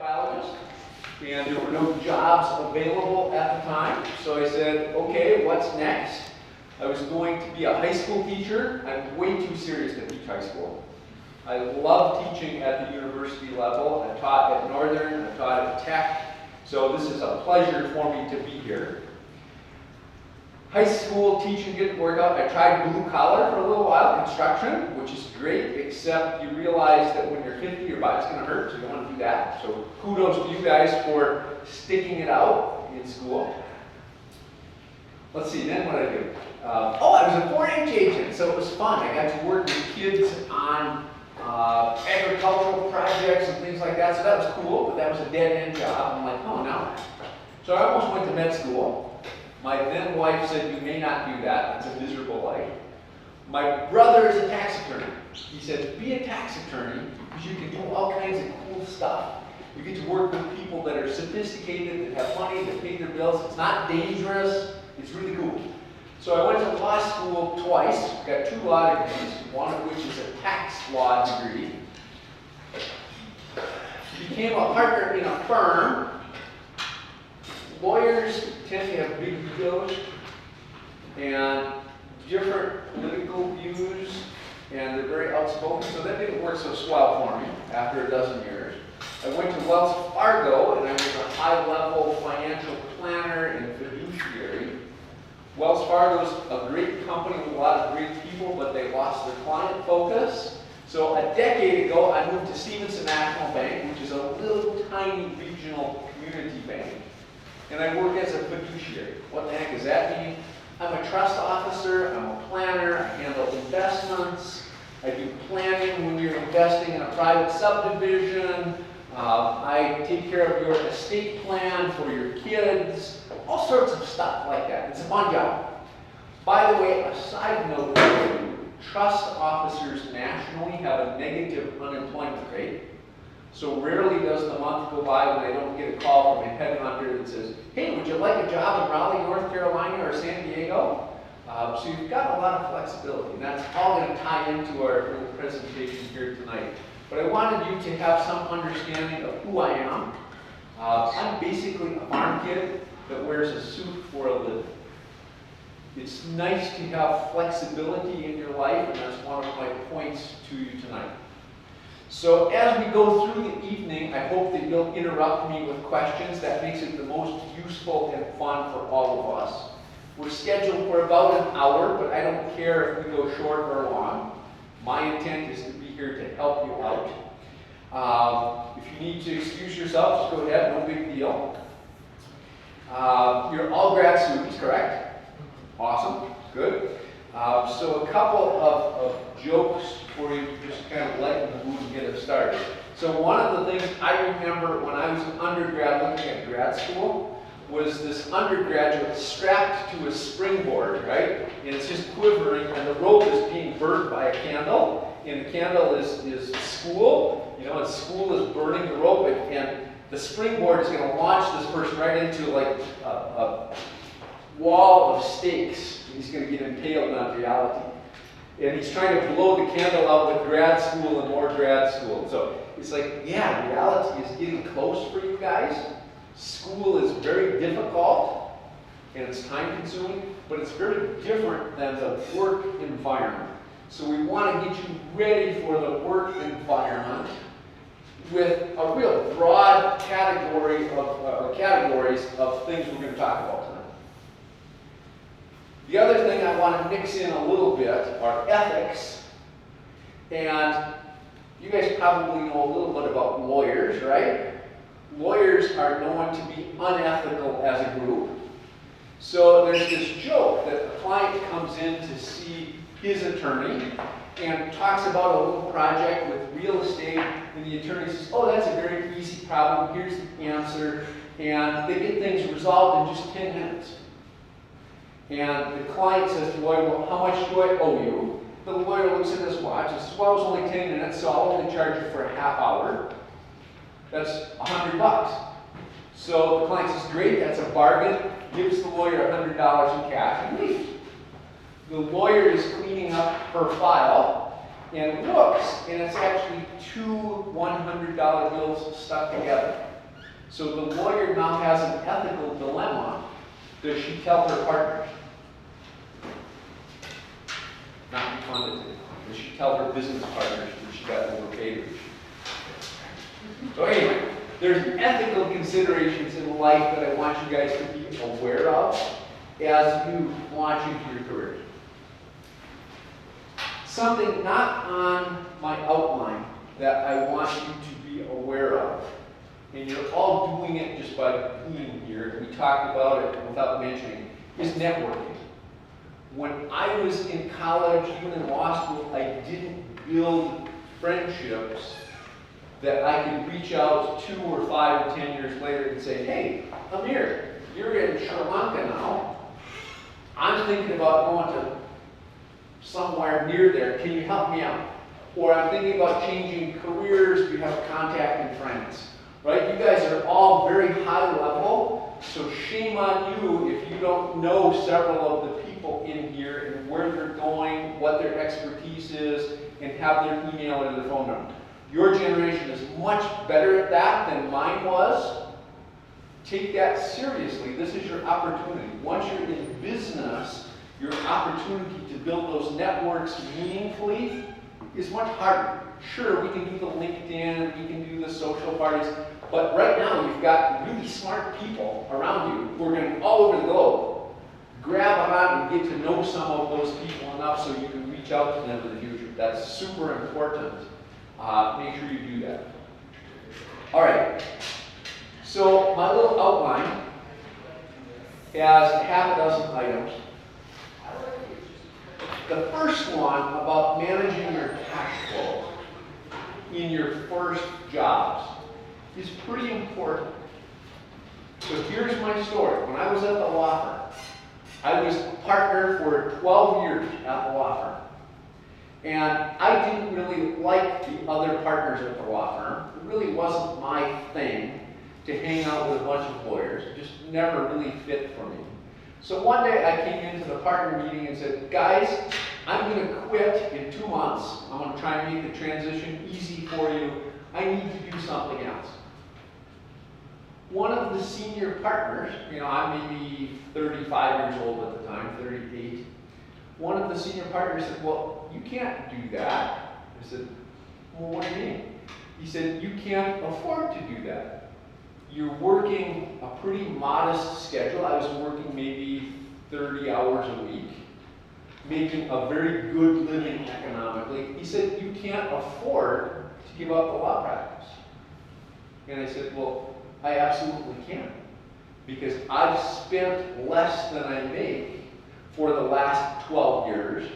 biologist, and there were no jobs available at the time. So I said, okay, what's next? I was going to be a high school teacher. I'm way too serious to teach high school. I love teaching at the university level. I taught at Northern, I taught at Tech, so this is a pleasure for me to be here. High school teaching didn't work out. I tried blue collar for a little while, construction, which is great, except you realize that when you're 50, your body's going to hurt, so you don't want to do that. So kudos to you guys for sticking it out in school. Let's see, then what did I do? I was a 4-H agent, so it was fun. I got to work with kids on agricultural projects and things like that, so that was cool, but that was a dead-end job. I'm like, oh no. So I almost went to med school. My then wife said, you may not do that, that's a miserable life. My brother is a tax attorney. He said, be a tax attorney because you can do all kinds of cool stuff. You get to work with people that are sophisticated, that have money, that pay their bills. It's not dangerous, it's really cool. So I went to law school twice, got 2 law degrees, one of which is a tax law degree. Became a partner in a firm. Lawyers tend to have big egos and different political views, and they're very outspoken, so that didn't work so swell for me after a dozen years. I went to Wells Fargo, and I was a high-level financial planner and fiduciary. Wells Fargo's a great company with a lot of great people, but they lost their client focus. So a decade ago, I moved to Stevenson National Bank, which is a little tiny regional community bank. And I work as a fiduciary. What the heck does that mean? I'm a trust officer, I'm a planner, I handle investments, I do planning when you're investing in a private subdivision, I take care of your estate plan for your kids, all sorts of stuff like that. It's a fun job. By the way, a side note, trust officers nationally have a negative unemployment rate. So rarely does the month go by when I don't get a call from a headhunter that says, hey, would you like a job in Raleigh, North Carolina or San Diego? So you've got a lot of flexibility, and that's all going to tie into our little presentation here tonight. But I wanted you to have some understanding of who I am. I'm basically a farm kid that wears a suit for a living. It's nice to have flexibility in your life, and that's one of my points to you tonight. So as we go through the evening, I hope that you'll interrupt me with questions. That makes it the most useful and fun for all of us. We're scheduled for about an hour, but I don't care if we go short or long. My intent is to be here to help you out. If you need to excuse yourself, just go ahead, no big deal. You're all grad students, correct? Awesome, good. So a couple of jokes for you to just kind of lighten the mood and get us started. So one of the things I remember when I was an undergrad looking at grad school was this undergraduate strapped to a springboard, right? And it's just quivering, and the rope is being burned by a candle, and the candle is school, and school is burning the rope, and the springboard is going to launch this person right into like a wall of stakes. He's going to get impaled on reality. And he's trying to blow the candle out with grad school and more grad school. So it's like, yeah, reality is getting close for you guys. School is very difficult, and it's time-consuming, but it's very different than the work environment. So we want to get you ready for the work environment with a real broad category of categories of things we're going to talk about tonight. The other thing I want to mix in a little bit are ethics. And you guys probably know a little bit about lawyers, right? Lawyers are known to be unethical as a group. So there's this joke that a client comes in to see his attorney and talks about a little project with real estate, and the attorney says, oh, that's a very easy problem, here's the answer, and they get things resolved in just 10 minutes. And the client says to the lawyer, well, how much do I owe you? The lawyer looks at his watch and says, well, it was only 10 minutes, so I'll only charge you for a half hour. That's $100. So the client says, great, that's a bargain. Gives the lawyer $100 in cash and leaves. The lawyer is cleaning up her file and looks, and it's actually 2 $100 bills stuck together. So the lawyer now has an ethical dilemma. Does she tell her partners? Not be funded to. Does she tell her business partners that she got overpaid or So anyway, there's ethical considerations in life that I want you guys to be aware of as you launch into your careers. Something not on my outline that I want you to be aware of, and you're all doing it just by being here, we talked about it without mentioning, is networking. When I was in college, even in law school, I didn't build friendships that I could reach out 2 or 5 or 10 years later and say, hey, Amir, you're in Sri Lanka now. I'm thinking about going to somewhere near there. Can you help me out? Or I'm thinking about changing careers. Do you have a contact in France? Right? You guys are all very high level, so shame on you if you don't know several of the people in here and where they're going, what their expertise is, and have their email and their phone number. Your generation is much better at that than mine was. Take that seriously. This is your opportunity. Once you're in business, your opportunity to build those networks meaningfully is much harder. Sure, we can do the LinkedIn, we can do the social parties, but right now you've got really smart people around you who are going all over the globe. Grab on and get to know some of those people enough so you can reach out to them in the future. That's super important. Make sure you do that. All right. So my little outline has half a dozen items. The first one about managing your cash flow in your first jobs is pretty important. So here's my story. When I was at the law firm, I was a partner for 12 years at the law firm. And I didn't really like the other partners at the law firm. It really wasn't my thing to hang out with a bunch of lawyers. It just never really fit for me. So one day I came into the partner meeting and said, guys, I'm going to quit in 2 months. I'm going to try and make the transition easy for you. I need to do something else. One of the senior partners, I'm maybe 35 years old at the time, 38. One of the senior partners said, well, you can't do that. I said, well, what do you mean? He said, you can't afford to do that. You're working a pretty modest schedule. I was working maybe 30 hours a week, making a very good living economically. He said, you can't afford to give up the law practice. And I said, well, I absolutely can, because I've spent less than I make for the last 12 years.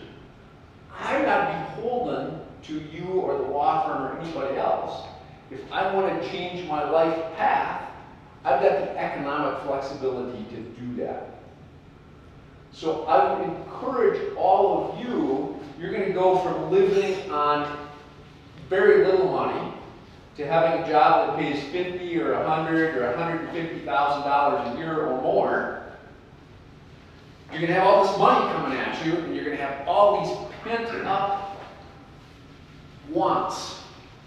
I'm not beholden to you or the law firm or anybody else. If I want to change my life path, I've got the economic flexibility to do that. So I would encourage all of you, you're going to go from living on very little money to having a job that pays $50 or $100 or $150,000 a year or more. You're going to have all this money coming at you, and you're going to have all these pent-up wants,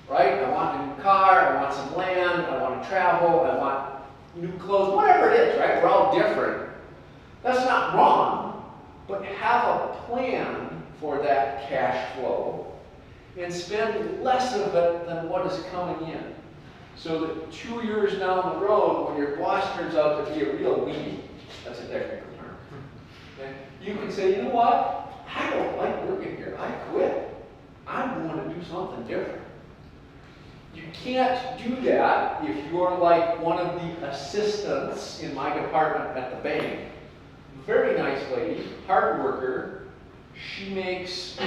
right? I want a new car, I want some land, I want to travel, I want new clothes, whatever it is, right? We're all different. That's not wrong, but have a plan for that cash flow and spend less of it than what is coming in. So that 2 years down the road, when your boss turns out to be a real weenie, that's a technical term, okay? You can say, you know what? I don't like working here. I quit. I'm going to do something different. You can't do that if you're like one of the assistants in my department at the bank. Very nice lady, hard worker. She makes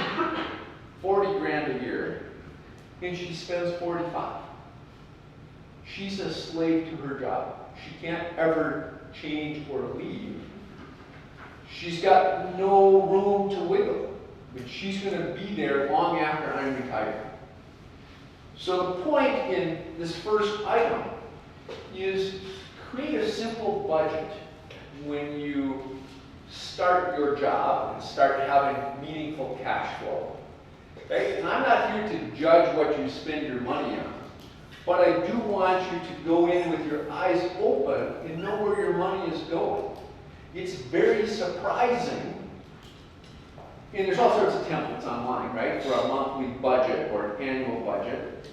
40 grand a year, and she spends 45. She's a slave to her job. She can't ever change or leave. She's got no room to wiggle, but she's going to be there long after I'm retired. So the point in this first item is create a simple budget when you start your job and start having meaningful cash flow. Right? And I'm not here to judge what you spend your money on, But I do want you to go in with your eyes open and know where your money is going. It's very surprising. And there's all sorts of templates online, right, for a monthly budget or an annual budget.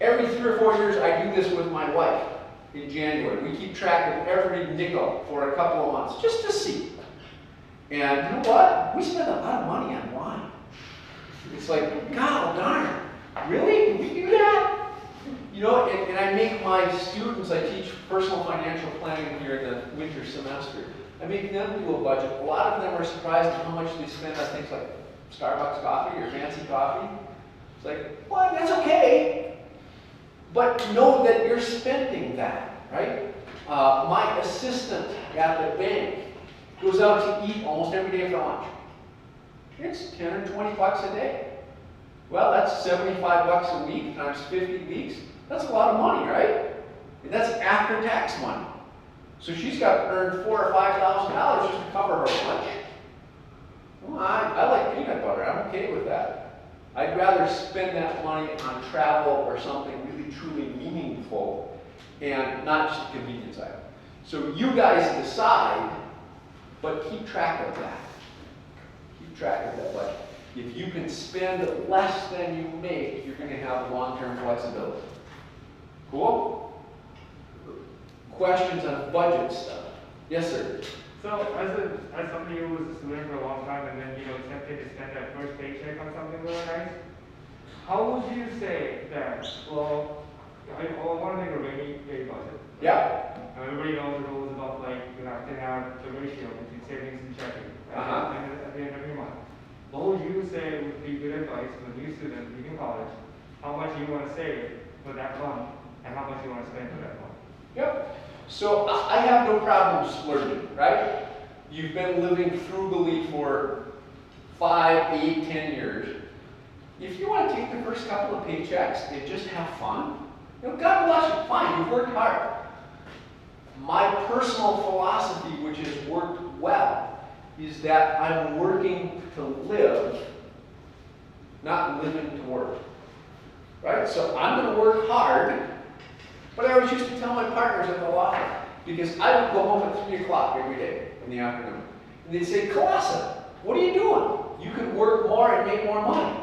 Every 3 or 4 years, I do this with my wife in January. We keep track of every nickel for a couple of months, just to see. And you know what? We spend a lot of money on wine. It's like, God darn, really? Can we do that? You know, and I make my students, I teach personal financial planning here in the winter semester. I make them do a budget. A lot of them are surprised at how much they spend on things like Starbucks coffee or fancy coffee. It's like, well, that's okay. But know that you're spending that, right? My assistant at the bank goes out to eat almost every day for lunch. It's 10 or 20 bucks a day. Well, that's 75 bucks a week times 50 weeks. That's a lot of money, right? And that's after tax money. So she's got to earn $4,000 or $5,000 just to cover her lunch. Well, I like peanut butter. I'm okay with that. I'd rather spend that money on travel or something really truly meaningful and not just a convenience item. So you guys decide, but keep track of that. Keep track of that budget. If you can spend less than you make, you're going to have long-term flexibility. Cool? Questions on budget stuff? Yes, sir. So as somebody who was a student for a long time and then tempted to spend that first paycheck on something really nice, how would you say that? Well, I want to make a rainy day budget. Yeah. Everybody knows the rules about you have to have the ratio between savings and checking at the end of every month. What would you say would be good advice for a new student leaving college? How much you want to save for that month and how much you want to spend for that month? Yep. So I have no problem splurging, right? You've been living frugally for 5, 8, 10 years. If you want to take the first couple of paychecks and just have fun, God bless you, fine, you've worked hard. My personal philosophy, which has worked well, is that I'm working to live, not living to work. Right? So I'm going to work hard. But I always used to tell my partners at the law firm, because I would go home at 3 o'clock every day in the afternoon. And they'd say, Kolasa, what are you doing? You could work more and make more money.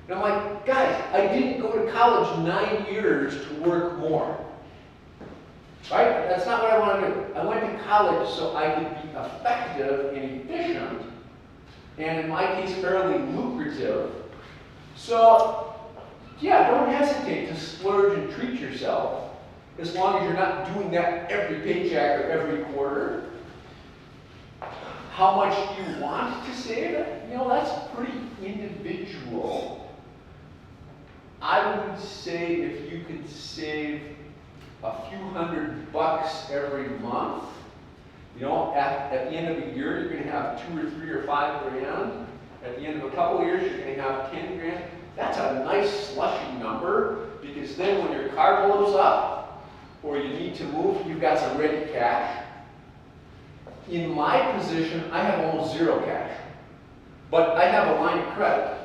And I'm like, guys, I didn't go to college 9 years to work more. Right? That's not what I want to do. I went to college so I could be effective and efficient, and in my case, fairly lucrative. So, yeah, don't hesitate to splurge and treat yourself. As long as you're not doing that every paycheck or every quarter. How much you want to save, that's pretty individual. I would say if you could save a few $100 every month, at the end of the year, you're going to have 2 or 3 or 5 grand. At the end of a couple of years, you're going to have 10 grand. That's a nice slushy number, because then when your car blows up, or you need to move, you've got some ready cash. In my position, I have almost zero cash. But I have a line of credit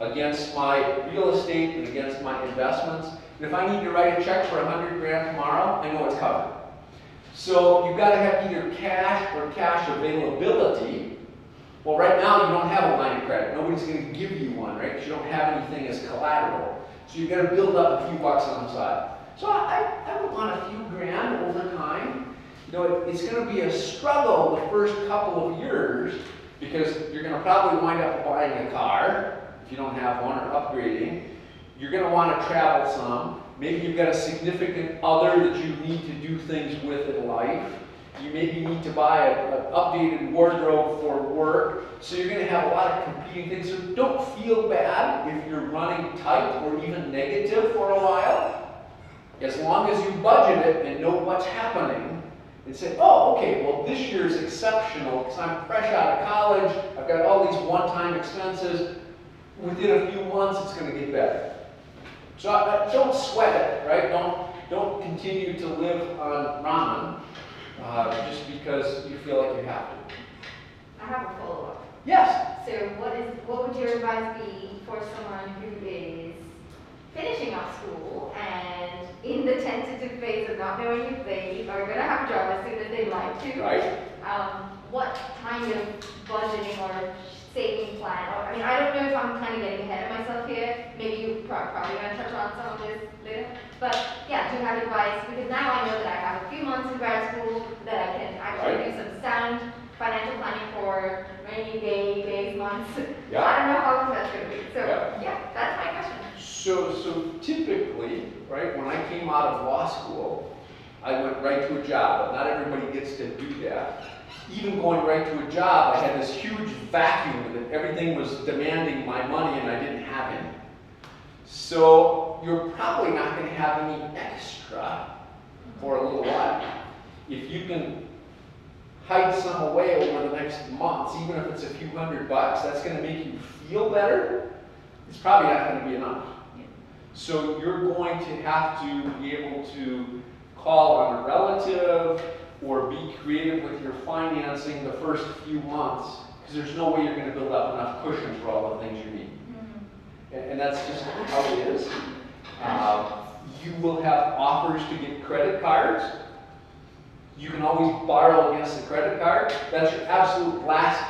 against my real estate and against my investments. And if I need to write a check for 100 grand tomorrow, I know it's covered. So you've got to have either cash or cash availability. Well, right now you don't have a line of credit. Nobody's going to give you one, right? Because you don't have anything as collateral. So you've got to build up a few bucks on the side. So I would want a few grand over time. It's going to be a struggle the first couple of years, because you're going to probably wind up buying a car if you don't have one, or upgrading. You're going to want to travel some. Maybe you've got a significant other that you need to do things with in life. You maybe need to buy an updated wardrobe for work. So you're going to have a lot of competing things. So don't feel bad if you're running tight or even negative for a while. As long as you budget it and know what's happening, and say, oh, okay, well, this year's exceptional because I'm fresh out of college, I've got all these one-time expenses. Within a few months, it's going to get better. So don't sweat it, right? Don't continue to live on ramen just because you feel like you have to. I have a follow-up. Yes. So what would your advice be for someone who is finishing up school and in the tentative phase of not knowing if they are going to have a job as soon as they'd like to. Right. What kind of budgeting or saving plan, or, I mean, I don't know if I'm kind of getting ahead of myself here, maybe you're probably going to touch on some of this later, but yeah, do you have advice? Because now I know that I have a few months in grad school, that I can actually do some sound financial planning for rainy days, months. Yeah. I don't know how long that's going to be, so Yeah. yeah, that's my question. So typically, right, when I came out of law school, I went right to a job, but not everybody gets to do that. Even going right to a job, I had this huge vacuum that everything was demanding my money and I didn't have any. So you're probably not going to have any extra for a little while. If you can hide some away over the next months, even if it's a few $100, that's going to make you feel better, it's probably not going to be enough. So you're going to have to be able to call on a relative or be creative with your financing the first few months, because there's no way you're going to build up enough cushion for all the things you need. And that's just how it is. You will have offers to get credit cards. You can always borrow against the credit card. That's your absolute last,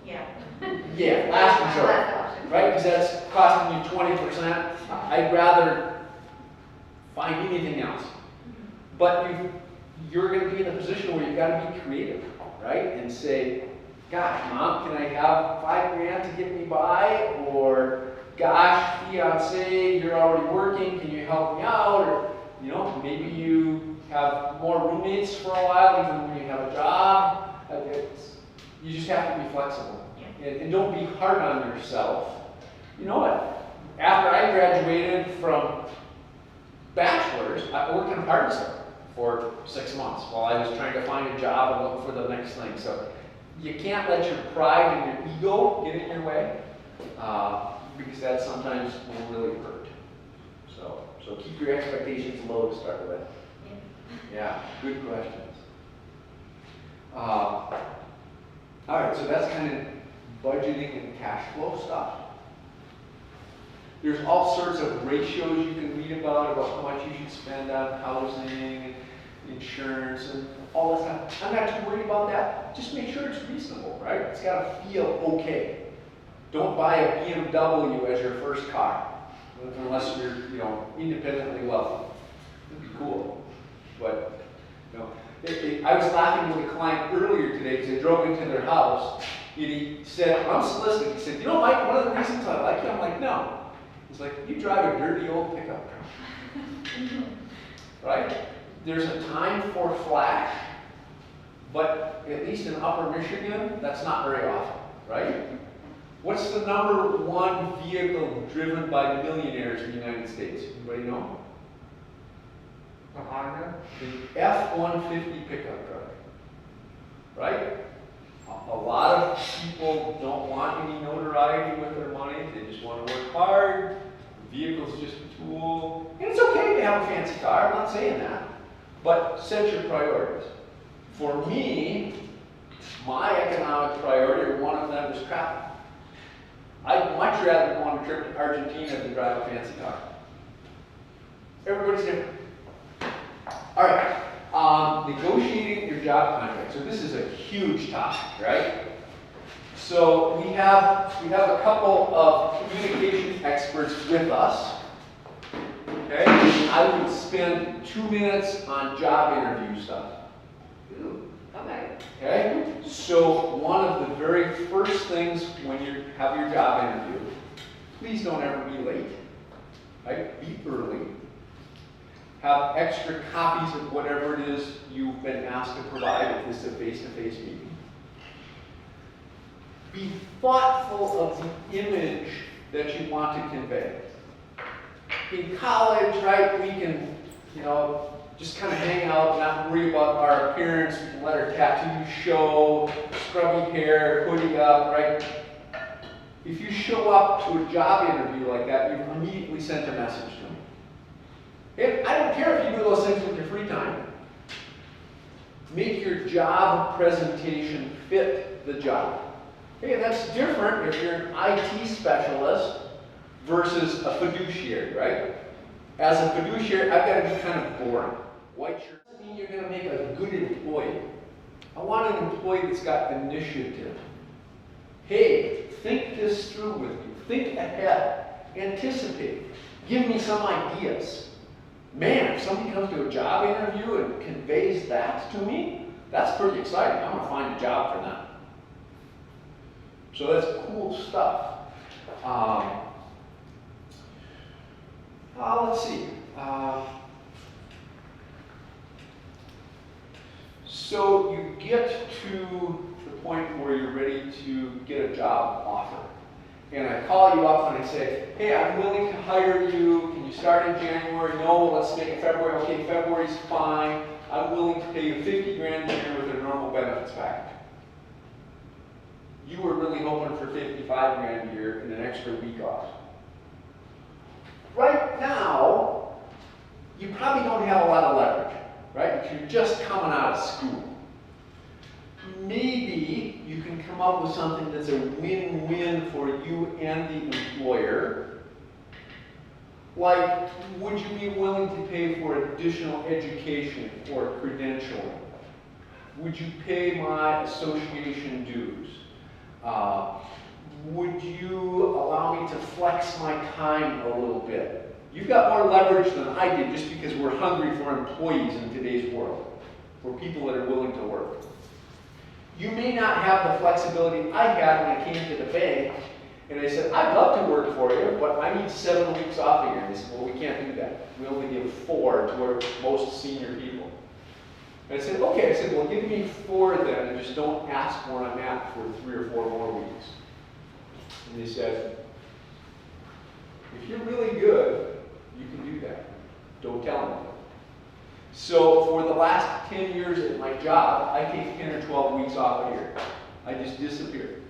last resort, Last option. right? Because that's costing you 20%. I'd rather find anything else. But you're going to be in a position where you've got to be creative, right? And say, gosh, Mom, can I have $5,000 to get me by? Or, gosh, fiance, you're already working, can you help me out? Or, maybe you have more roommates for a while, even when you have a job. You just have to be flexible. And don't be hard on yourself. You know what? After I graduated from bachelor's, I worked in a apartment store for 6 months while I was trying to find a job and look for the next thing. So you can't let your pride and your ego get in your way, because that sometimes will really hurt. So keep your expectations low to start with. Yeah, good questions. All right, so that's kind of budgeting and cash flow stuff. There's all sorts of ratios you can read about how much you should spend on housing and insurance and all that stuff. I'm not too worried about that. Just make sure it's reasonable, right? It's got to feel okay. Don't buy a BMW as your first car unless you're, independently wealthy. It'd be cool, but I was laughing with a client earlier today because I drove into their house and he said, I'm soliciting. He said, Mike, one of the reasons I like you, I'm like, no. He's like, you drive a dirty old pickup truck. Right? There's a time for flash, but at least in Upper Michigan, that's not very often, right? What's the number one vehicle driven by millionaires in the United States? Anybody know? A Honda? The F-150 pickup truck, right? A lot of people don't want any notoriety with their money. They just want to work hard. The vehicle's just a tool. And it's okay to have a fancy car. I'm not saying that. But set your priorities. For me, my economic priority, or one of them, is travel. I'd much rather go on a trip to Argentina than drive a fancy car. Everybody's different. All right. Negotiating your job contract. So this is a huge topic, right? So we have a couple of communication experts with us. Okay? I would spend 2 minutes on job interview stuff. Okay? So one of the very first things when you have your job interview, please don't ever be late. Right? Be early. Have extra copies of whatever it is you've been asked to provide if this is a face-to-face meeting. Be thoughtful of the image that you want to convey. In college, right, we can, just kind of hang out, not worry about our appearance, we can let our tattoos show, scrubby hair, hoodie up, right? If you show up to a job interview like that, you've immediately sent a message to them. And I don't care if you do those things with your free time. Make your job presentation fit the job. Okay, that's different if you're an IT specialist versus a fiduciary, right? As a fiduciary, I've got to be kind of boring. White shirt doesn't mean you're going to make a good employee. I want an employee that's got initiative. Hey, think this through with me. Think ahead. Anticipate. Give me some ideas. Man, if somebody comes to a job interview and conveys that to me, that's pretty exciting. I'm going to find a job for them. So that's cool stuff. Let's see. So you get to the point where you're ready to get a job offer. And I call you up and I say, hey, I'm willing to hire you. Can you start in January? No, let's make it February. Okay, February's fine. I'm willing to pay you 50 grand a year with a normal benefits package. You were really hoping for 55 grand a year and an extra week off. Right now, you probably don't have a lot of leverage, right? If you're just coming out of school. Maybe you can come up with something that's a win-win for you and the employer. Like, would you be willing to pay for additional education or credentialing? Would you pay my association dues? Would you allow me to flex my time a little bit? You've got more leverage than I did just because we're hungry for employees in today's world, for people that are willing to work. You may not have the flexibility I had when I came to the bank and I said, I'd love to work for you, but I need 7 weeks off a year. And they said, well, we can't do that. We only give 4 to our most senior people. And I said, okay. I said, well, give me 4 then, and just don't ask where I'm at for 3 or 4 more weeks. And they said, if you're really good, you can do that. Don't tell them. So for the last 10 years at my job, I take 10 or 12 weeks off a year. I just disappear.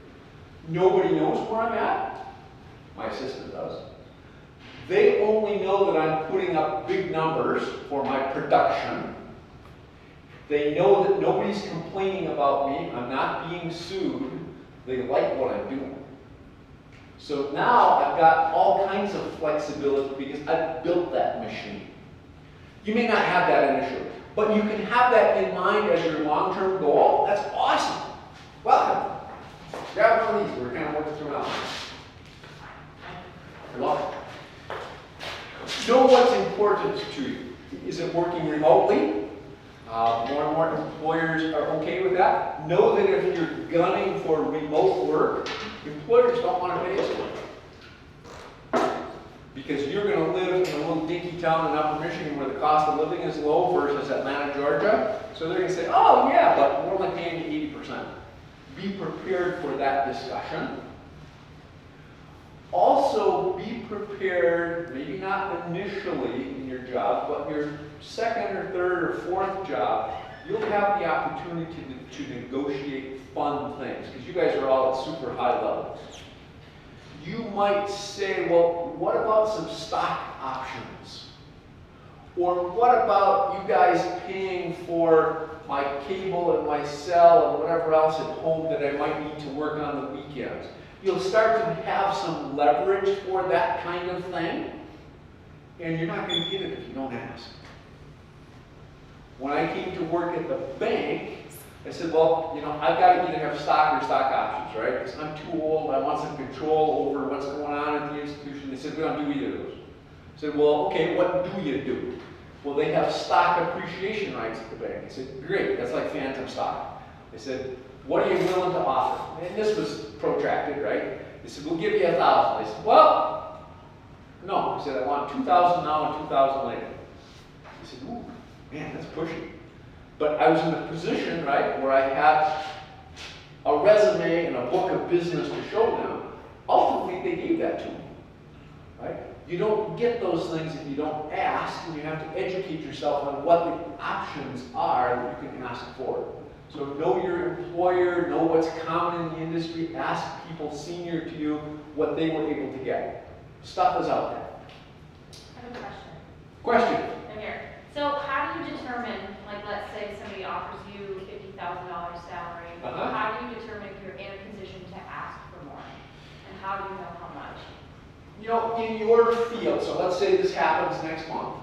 Nobody knows where I'm at. My assistant does. They only know that I'm putting up big numbers for my production. They know that nobody's complaining about me. I'm not being sued. They like what I'm doing. So now I've got all kinds of flexibility because I've built that machine. You may not have that initially, but you can have that in mind as your long-term goal. That's awesome. Welcome. Grab one of these. We're kind of working through now. Love it. Know what's important to you. Is it working remotely? More and more employers are okay with that. Know that if you're gunning for remote work, employers don't want to pay as much. Because you're going to live in a little dinky town in Upper Michigan where the cost of living is low versus Atlanta, Georgia. So they're going to say, oh yeah, but we're only paying you 80%. Be prepared for that discussion. Also be prepared, maybe not initially in your job, but your second or third or fourth job, you'll have the opportunity to negotiate fun things, because you guys are all at super high levels. You might say, well, what about some stock options? Or what about you guys paying for my cable and my cell and whatever else at home that I might need to work on the weekends? You'll start to have some leverage for that kind of thing, and you're not going to get it if you don't ask. When I came to work at the bank, I said, well, you know, I've got to either have stock or stock options, right? Because I'm too old, I want some control over what's going on at the institution. They said, we don't do either of those. I said, well, okay, what do you do? Well, they have stock appreciation rights at the bank. I said, great, that's like phantom stock. I said, what are you willing to offer? And this was protracted, right? They said, we'll give you 1,000. I said, well, no. I said, I want 2,000 now and 2,000 later. He said, ooh, man, that's pushy. But I was in a position, right, where I had a resume and a book of business to show them. Ultimately, they gave that to me, right? You don't get those things if you don't ask, and you have to educate yourself on what the options are that you can ask for. So know your employer, know what's common in the industry, ask people senior to you what they were able to get. Stuff is out there. I have a question. Question? Right here. So how do you determine, like let's say somebody offers you $50,000 salary, how do you determine if you're in a position to ask for more? And how do you know how much? You know, in your field, so let's say this happens next month.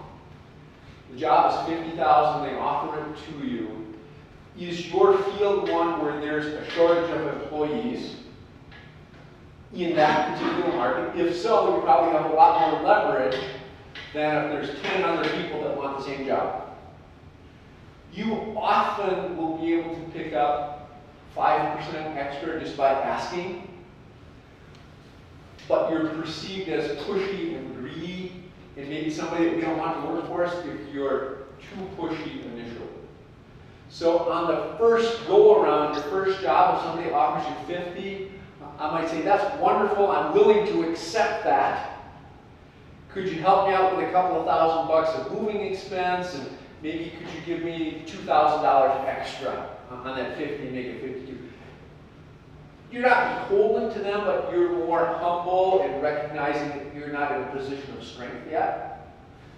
The job is $50,000, they offer it to you. Is your field one where there's a shortage of employees in that particular market? If so, you probably have a lot more leverage than if there's 10 other people that want the same job. You often will be able to pick up 5% extra just by asking, but you're perceived as pushy and greedy, and maybe somebody that we don't want to work for us if you're too pushy initially. So on the first go around, your first job, if somebody offers you 50, I might say, that's wonderful, I'm willing to accept that. Could you help me out with a couple of $1,000 of moving expense, and maybe could you give me $2,000 extra on that 50 and make it 52? You're not beholden to them, but you're more humble and recognizing that you're not in a position of strength yet.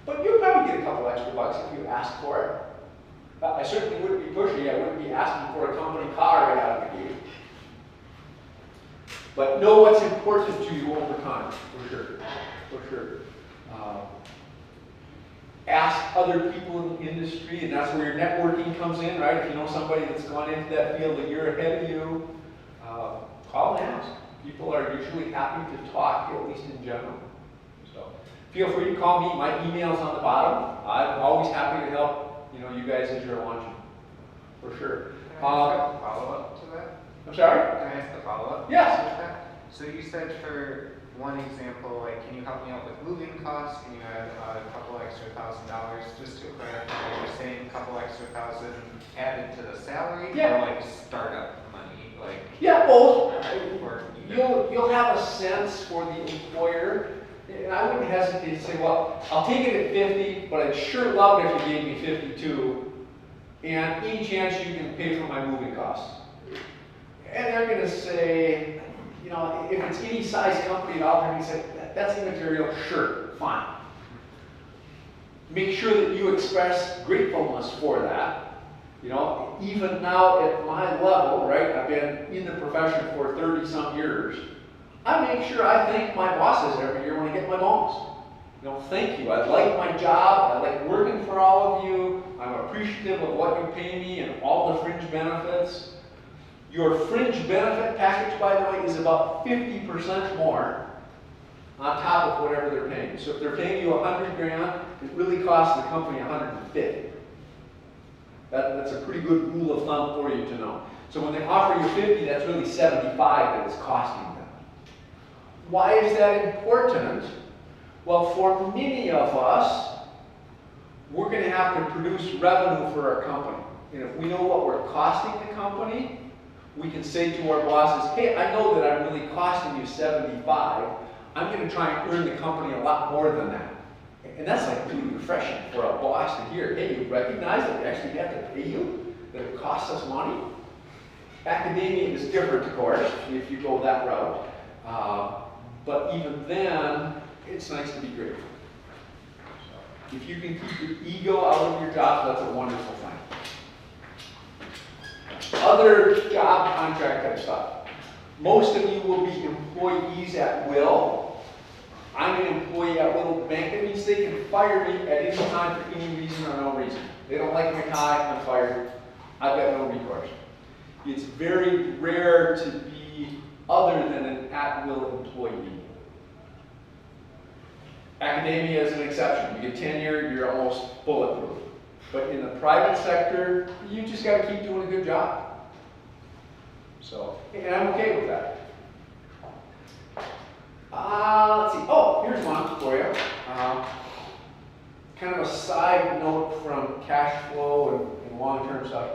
But you'll probably get a couple extra bucks if you ask for it. I certainly wouldn't be pushy. I wouldn't be asking for a company car right out of the gate. But know what's important to you over time, for sure. For sure. Ask other people in the industry, and that's where your networking comes in, right? If you know somebody that's gone into that field a year ahead of you, call and ask. People are usually happy to talk, at least in general. So feel free to call me. My email's on the bottom. I'm always happy to help you guys as you're launching, for sure. Can I ask a follow-up to that? I'm sorry? Can I ask a follow-up? Yes. So you said for one example, like, can you help me out with moving costs? Can you add a couple extra $1,000? Just to clarify, you're saying a couple extra thousand added to the salary? Yeah. Or like startup money? Like, Yeah, both. or You'll have a sense for the employer, and I wouldn't hesitate to say, well, I'll take it at 50, but I'd sure love it if you gave me 52, and any chance you can pay for my moving costs. And they're going to say, if it's any size company out there, and you say, that's immaterial, sure, fine. Make sure that you express gratefulness for that. Even now at my level, right, I've been in the profession for 30-some years, I make sure I thank my bosses every year when I get my bonus. Thank you. I like my job. I like working for all of you. I'm appreciative of what you pay me and all the fringe benefits. Your fringe benefit package, by the way, is about 50% more on top of whatever they're paying. So if they're paying you $100,000, it really costs the company $150,000. That's a pretty good rule of thumb for you to know. So when they offer you 50, that's really 75 that it's costing them. Why is that important? Well, for many of us, we're going to have to produce revenue for our company. And if we know what we're costing the company, we can say to our bosses, hey, I know that I'm really costing you 75. I'm going to try and earn the company a lot more than that. And that's like really refreshing for a boss to hear, hey, you recognize that we actually have to pay you, that it costs us money? Academia is different, of course, if you go that route. But even then, it's nice to be grateful. So, if you can keep your ego out of your job, that's a wonderful thing. Other job contract type stuff. Most of you will be employees at will. I'm an employee at will bank. That means they can fire me at any time for any reason or no reason. They don't like my tie, I'm fired. I've got no recourse. It's very rare to be other than an at-will employee. Academia is an exception. You get tenure, you're almost bulletproof. But in the private sector, you just got to keep doing a good job. So, and I'm okay with that. Let's see. Oh, here's one for you. Kind of a side note from cash flow and long-term stuff.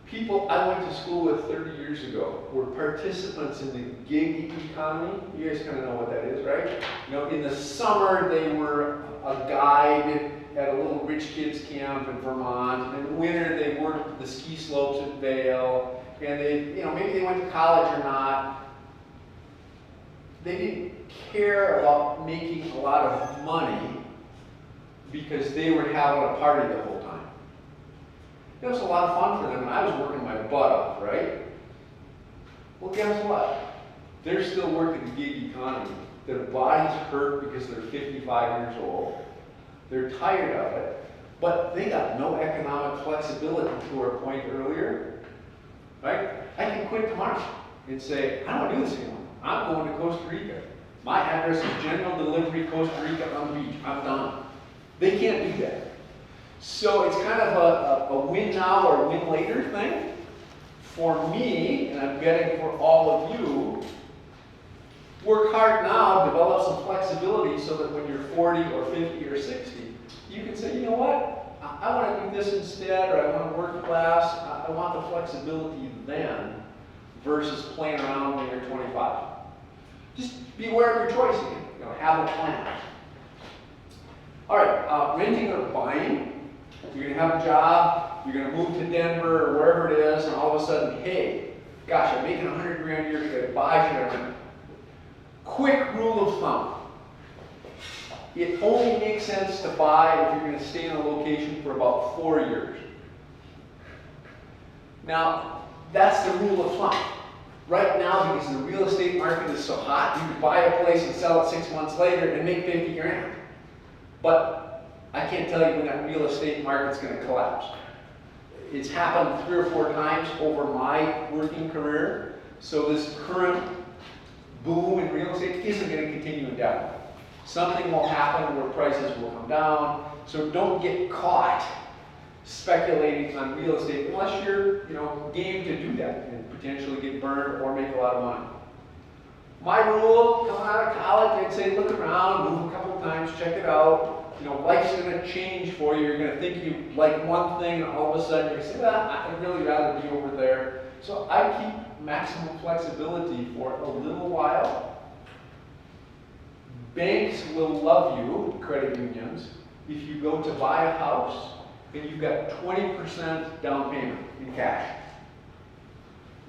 People I went to school with 30 years ago were participants in the gig economy. You guys kind of know what that is, right? In the summer, they were a guide at a little rich kids camp in Vermont. And in the winter, they worked the ski slopes at Vail. And they, maybe they went to college or not. They didn't care about making a lot of money because they were having a party the whole time. It was a lot of fun for them, and I was working my butt off, right? Well, guess what? they're still working the gig economy. Their body's hurt because they're 55 years old. They're tired of it, but they got no economic flexibility to our point earlier, right? I can quit tomorrow and say, I don't want to do this anymore. I'm going to Costa Rica. My address is General Delivery, Costa Rica on the beach. I'm done. They can't do that. So it's kind of a win now or win later thing. For me, and I'm betting for all of you, work hard now, develop some flexibility so that when you're 40 or 50 or 60, you can say, you know what, I want to do this instead, or I want to work class. I want the flexibility then versus playing around when you're 25. Just be aware of your choice again. You know, have a plan. All right, renting or buying. You're going to have a job, you're going to move to Denver or wherever it is, and all of a sudden, hey, gosh, I'm making 100 grand a year, should I buy, should I rent? Quick rule of thumb. It only makes sense to buy if you're going to stay in a location for about 4 years. Now, that's the rule of thumb. Right now, because the real estate market is so hot, you could buy a place and sell it 6 months later and make 50 grand. But I can't tell you when that real estate market's going to collapse. It's happened 3 or 4 times over my working career, so this current boom in real estate isn't going to continue indefinitely. Something will happen where prices will come down, so don't get caught speculating on real estate unless you're, game to do that and potentially get burned or make a lot of money. My rule, coming out of college, I'd say look around, move a couple of times, check it out. Life's going to change for you. You're going to think you like one thing, and all of a sudden you're going to say, well, I'd really rather be over there. So I keep maximum flexibility for a little while. Banks will love you, credit unions, if you go to buy a house and you've got 20% down payment in cash.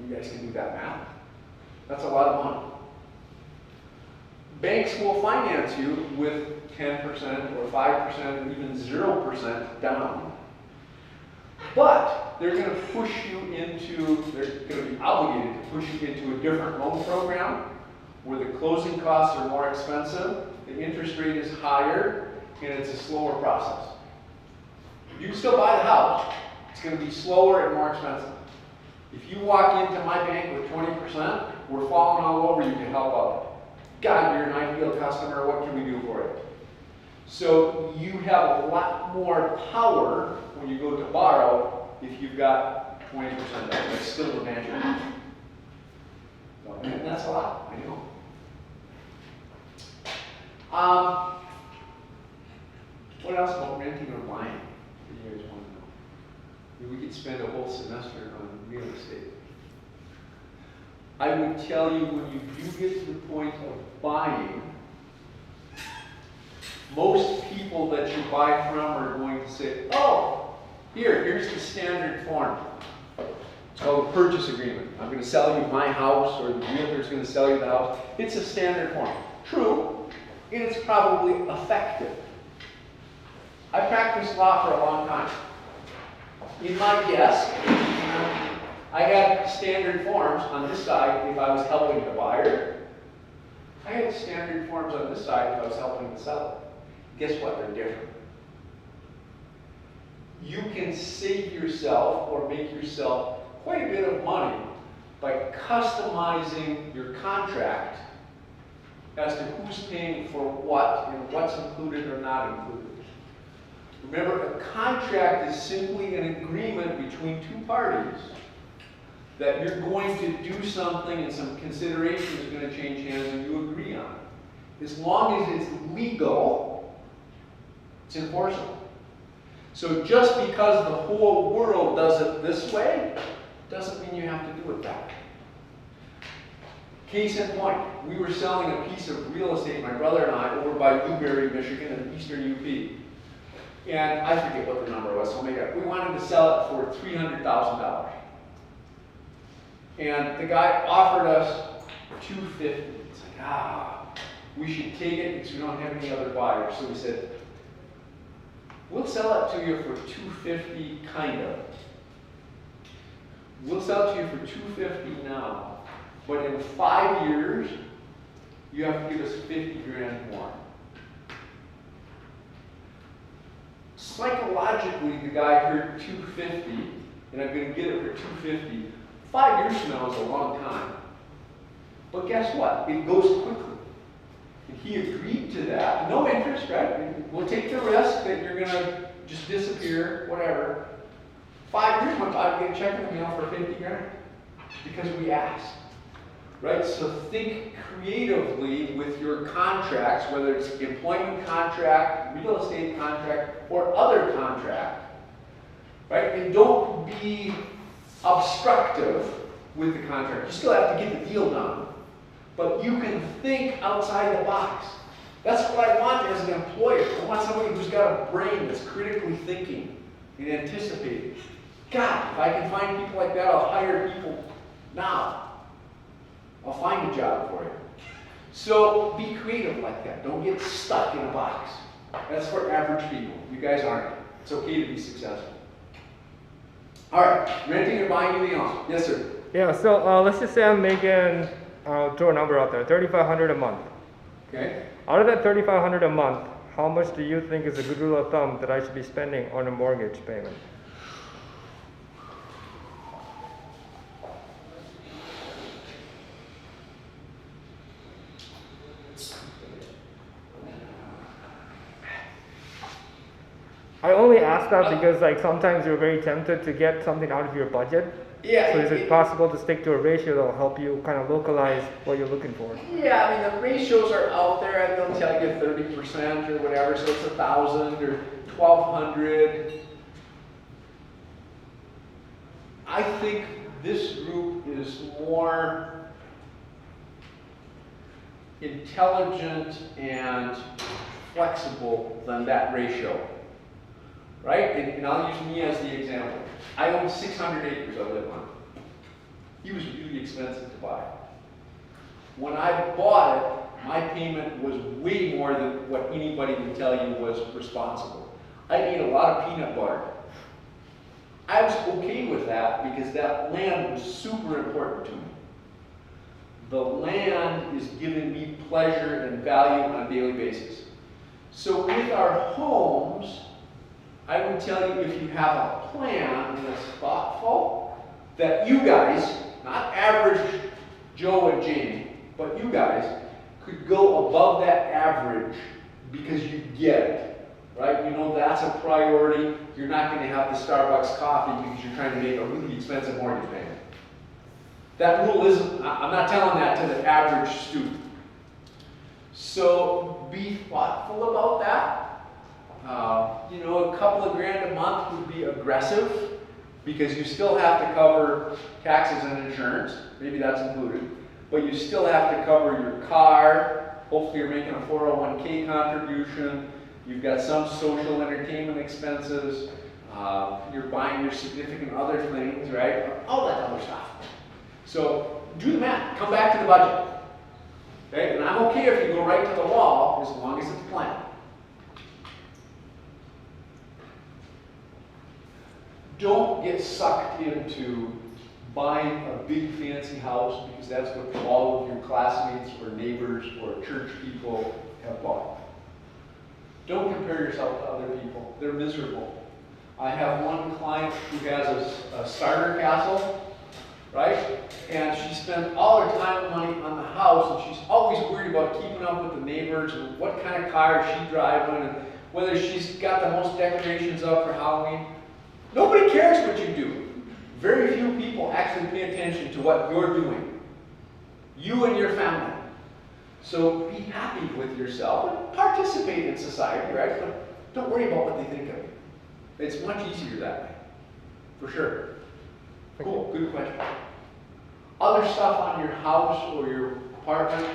You guys can do that math. That's a lot of money. Banks will finance you with 10% or 5% or even 0% down. But they're going to push you into, they're going to be obligated to push you into a different loan program where the closing costs are more expensive, the interest rate is higher, and it's a slower process. You can still buy the house, it's going to be slower and more expensive. If you walk into my bank with 20%, we're falling all over you to help out. God, you're an ideal customer, what can we do for you? So you have a lot more power when you go to borrow if you've got 20% down. That's still a management. And that's a lot, I know. What else about renting or buying that you guys want to know? We could spend a whole semester on real estate. I would tell you when you do get to the point of buying, most people that you buy from are going to say, oh, here's the standard form. It's called a purchase agreement. I'm going to sell you my house, or the realtor's going to sell you the house. It's a standard form. True, and it's probably effective. I practiced law for a long time. In my desk, I had standard forms on this side if I was helping the buyer. I had standard forms on this side if I was helping the seller. Guess what? They're different. You can save yourself or make yourself quite a bit of money by customizing your contract as to who's paying for what and what's included or not included. Remember, a contract is simply an agreement between two parties that you're going to do something and some consideration is going to change hands and you agree on it. As long as it's legal, it's enforceable. So just because the whole world does it this way, doesn't mean you have to do it that way. Case in point, we were selling a piece of real estate, my brother and I, over by Newberry, Michigan, in eastern UP. And I forget what the number was, so we wanted to sell it for $300,000. And the guy offered us $250. It's like, we should take it because we don't have any other buyers. So we said, we'll sell it to you for $250, kind of. We'll sell it to you for $250 now. but in 5 years, you have to give us 50 grand more. Psychologically, the guy heard 250, and I'm going to get it for 250. 5 years from now is a long time. But guess what? It goes quickly. And he agreed to that. No interest, right? We'll take the risk that you're going to just disappear, whatever. 5 years went by, I get a check in the mail for 50 grand. Because we asked. Right? So think creatively with your contracts, whether it's employment contract, real estate contract, or other contract. Right? And don't be obstructive with the contract. You still have to get the deal done. But you can think outside the box. That's what I want as an employer. I want somebody who's got a brain that's critically thinking and anticipating. God, if I can find people like that, I'll hire people now. I'll find a job for you. So be creative like that. Don't get stuck in a box. That's for average people. You guys aren't. It's okay to be successful. All right, renting or buying anything else? Yes, sir. Yeah, so let's just say I'm making, I'll throw a number out there, $3,500 a month. Okay. Out of that $3,500 a month, how much do you think is a good rule of thumb that I should be spending on a mortgage payment? I only ask that because like sometimes you're very tempted to get something out of your budget. Yeah. So is it possible to stick to a ratio that will help you kind of localize what you're looking for? Yeah, I mean the ratios are out there. I don't tell you 30% or whatever, so it's 1,000 or 1,200. I think this group is more intelligent and flexible than that ratio. Right? And I'll use me as the example. I own 600 acres I live on. He was really expensive to buy. When I bought it, my payment was way more than what anybody would tell you was responsible. I ate a lot of peanut butter. I was okay with that because that land was super important to me. The land is giving me pleasure and value on a daily basis. So with our homes, I would tell you if you have a plan and it's thoughtful, that you guys, not average Joe and Jamie, but you guys could go above that average because you get it, right? You know that's a priority. You're not going to have the Starbucks coffee because you're trying to make a really expensive mortgage payment. That rule isn't, I'm not telling that to the average student. So be thoughtful about that. You know, a couple of grand a month would be aggressive because you still have to cover taxes and insurance. Maybe that's included. But you still have to cover your car. Hopefully you're making a 401k contribution. You've got some social entertainment expenses. You're buying your significant other things, right? All that other stuff. So do the math. Come back to the budget. Okay? And I'm okay if you go right to the wall as long as it's planned. Don't get sucked into buying a big fancy house because that's what all of your classmates or neighbors or church people have bought. Don't compare yourself to other people. They're miserable. I have one client who has a starter castle, right? And she spent all her time and money on the house, and she's always worried about keeping up with the neighbors and what kind of car is she driving and whether she's got the most decorations up for Halloween. Nobody cares what you do. Very few people actually pay attention to what you're doing. You and your family. So be happy with yourself and participate in society, right? But don't worry about what they think of you. It's much easier that way. For sure. Cool, good question. Other stuff on your house or your apartment?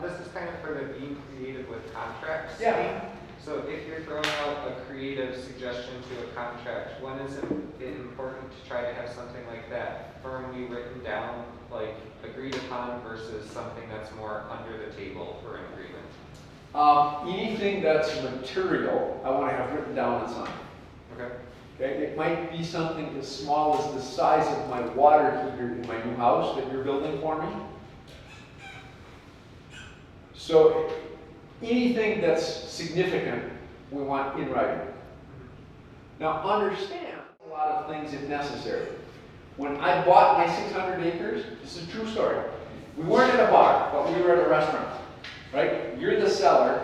This is kind of for the being creative with contracts. Yeah. So if you're throwing out a creative suggestion to a contract, when is it important to try to have something like that firmly written down, like agreed upon, versus something that's more under the table for an agreement? Anything that's material, I want to have written down and signed. Okay. Okay? It might be something as small as the size of my water heater in my new house that you're building for me. So anything that's significant, we want in writing. Now understand a lot of things if necessary. When I bought my 600 acres, this is a true story. We weren't at a bar, but we were at a restaurant, right? You're the seller,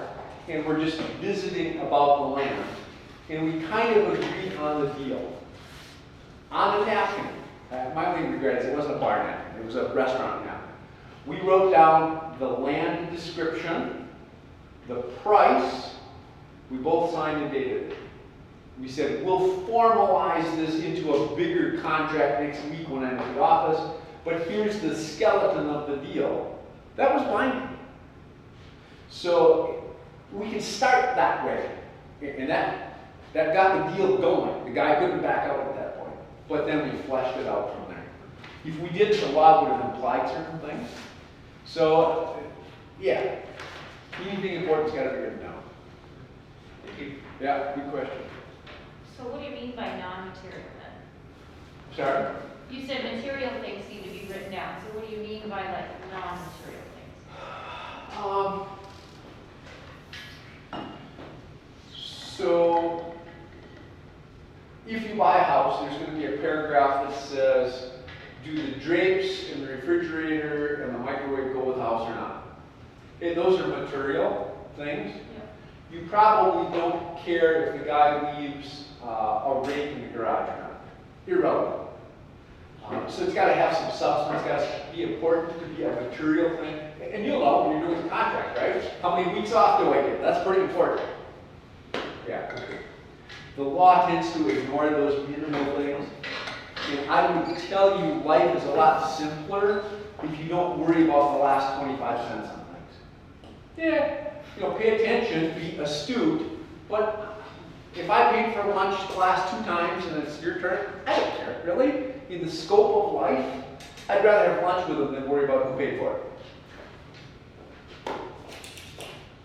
and we're just visiting about the land. And we kind of agreed on the deal. On the napkin, my only regret is it wasn't a bar napkin, it was a restaurant napkin. We wrote down the land description, the price, we both signed and dated it. We said, we'll formalize this into a bigger contract next week when I'm in the office, but here's the skeleton of the deal. That was binding. So we can start that way, and that got the deal going. The guy couldn't back out at that point, but then we fleshed it out from there. If we did, the law would have implied certain things. So, yeah, anything important's got to be written down. Thank you. Yeah, good question. So what do you mean by non-material then? Sorry? You said material things need to be written down, so what do you mean by like non-material things? So, if you buy a house, there's going to be a paragraph that says, do the drapes and the refrigerator and the microwave go with the house or not? And those are material things. Yeah. You probably don't care if the guy leaves a rake in the garage or not. Irrelevant. So it's got to have some substance, it's got to be important to be a material thing. And you'll know when you're doing the contract, right? How many weeks off do I get? That's pretty important. Yeah. The law tends to ignore those minimal things. And I would tell you life is a lot simpler if you don't worry about the last 25 cents on things. Yeah, pay attention, be astute, but if I paid for lunch the last 2 times and it's your turn, I don't care, really. In the scope of life, I'd rather have lunch with them than worry about who paid for it.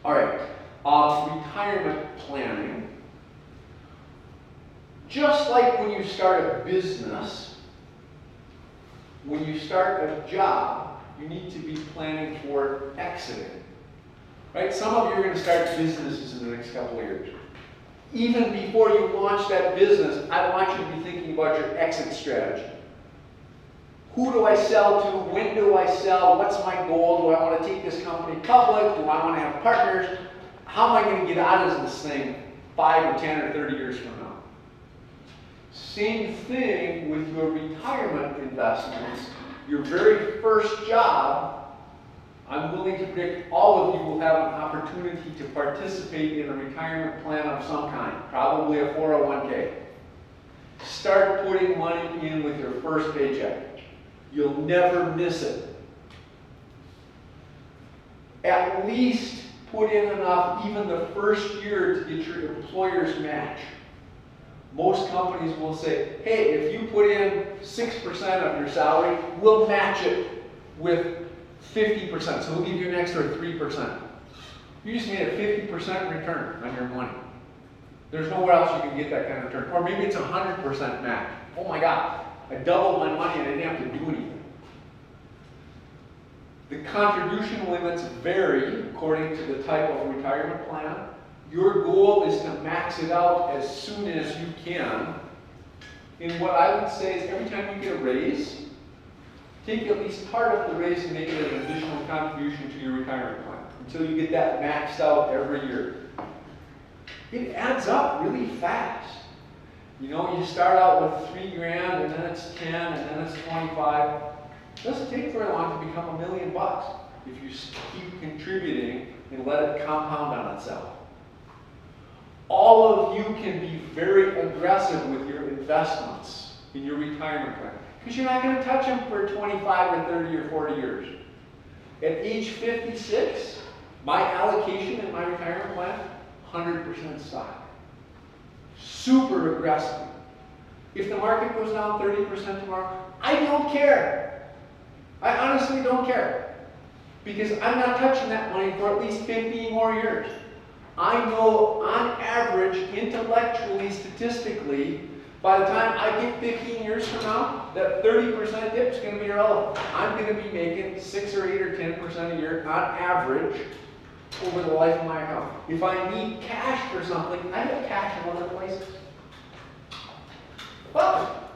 All right, retirement planning. Just like when you start a business, when you start a job, you need to be planning for exiting. Right? Some of you are going to start businesses in the next couple of years. Even before you launch that business, I want you to be thinking about your exit strategy. Who do I sell to? When do I sell? What's my goal? Do I want to take this company public? Do I want to have partners? How am I going to get out of this thing 5 or 10 or 30 years from now? Same thing with your retirement investments. Your very first job, I'm willing to predict all of you will have an opportunity to participate in a retirement plan of some kind, probably a 401k. Start putting money in with your first paycheck. You'll never miss it. At least put in enough even the first year to get your employer's match. Most companies will say, hey, if you put in 6% of your salary, we'll match it with 50%, so we'll give you an extra 3%. You just made a 50% return on your money. There's nowhere else you can get that kind of return. Or maybe it's 100% match. Oh my God, I doubled my money and I didn't have to do anything. The contribution limits vary according to the type of retirement plan. Your goal is to max it out as soon as you can. And what I would say is every time you get a raise, take at least part of the raise and make it an additional contribution to your retirement plan until you get that maxed out every year. It adds up really fast. You start out with $3 grand and then it's 10 and then it's 25. It doesn't take very long to become $1 million if you keep contributing and let it compound on itself. All of you can be very aggressive with your investments in your retirement plan because you're not going to touch them for 25 or 30 or 40 years. At age 56, my allocation in my retirement plan, 100% stock. Super aggressive. If the market goes down 30% tomorrow, I don't care. I honestly don't care. Because I'm not touching that money for at least 15 more years. I know on average, intellectually, statistically, By the time I get 15 years from now, that 30% dip is going to be irrelevant. I'm going to be making 6 or 8 or 10% a year on average over the life of my account. If I need cash for something, I have cash in other places. Well,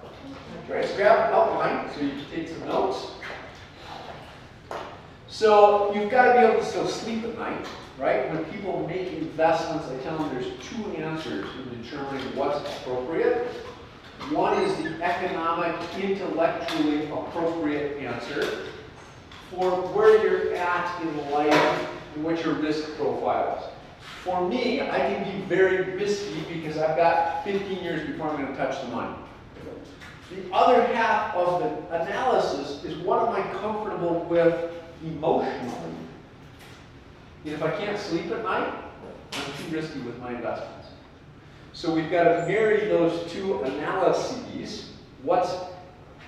let's grab an outline so you can take some notes. So you've got to be able to still sleep at night, right? When people make investments, I tell them there's 2 answers in determining what's appropriate. One is the economic, intellectually appropriate answer for where you're at in life and what your risk profile is. For me, I can be very risky because I've got 15 years before I'm going to touch the money. The other half of the analysis is what am I comfortable with emotionally. If I can't sleep at night, I'm too risky with my investments. So we've got to marry those 2 analyses, what's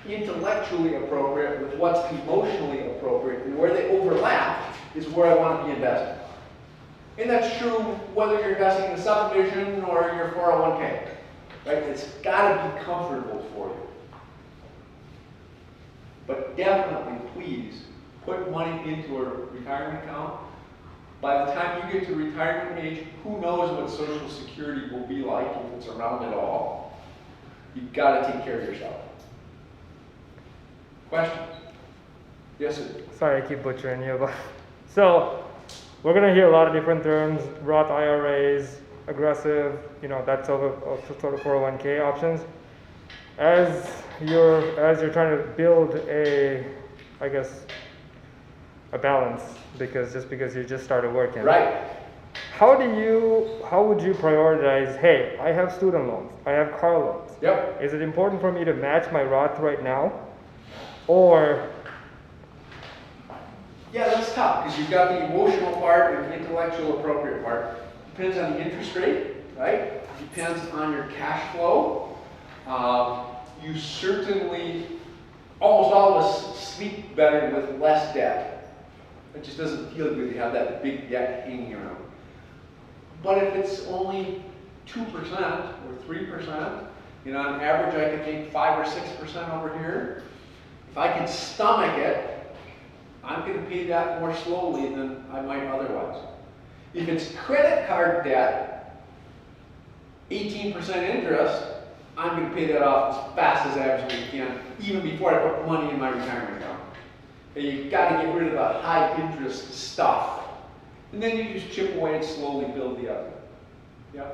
intellectually appropriate with what's emotionally appropriate, and where they overlap is where I want to be investing. And that's true whether you're investing in a subdivision or your 401k, right? It's got to be comfortable for you. But definitely, please, put money into a retirement account. By the time you get to retirement age, who knows what Social Security will be like if it's around at all. You've got to take care of yourself. Questions? Yes, sir. Sorry, I keep butchering you, but so we're gonna hear a lot of different terms: Roth IRAs, aggressive, that's sort of 401k options. As you're trying to build a balance, because you just started working. Right. How would you prioritize, hey, I have student loans, I have car loans. Yep. Is it important for me to match my Roth right now? Or Yeah, that's tough because you've got the emotional part and the intellectual appropriate part. Depends on the interest rate, right? Depends on your cash flow. You certainly, almost all of us sleep better with less debt. It just doesn't feel good to have that big debt hanging around. But if it's only 2% or 3%, on average I could make 5 or 6% over here. If I can stomach it, I'm going to pay that more slowly than I might otherwise. If it's credit card debt, 18% interest, I'm going to pay that off as fast as I absolutely can, even before I put money in my retirement account. And you've got to get rid of the high interest stuff. And then you just chip away and slowly build the other. Yeah.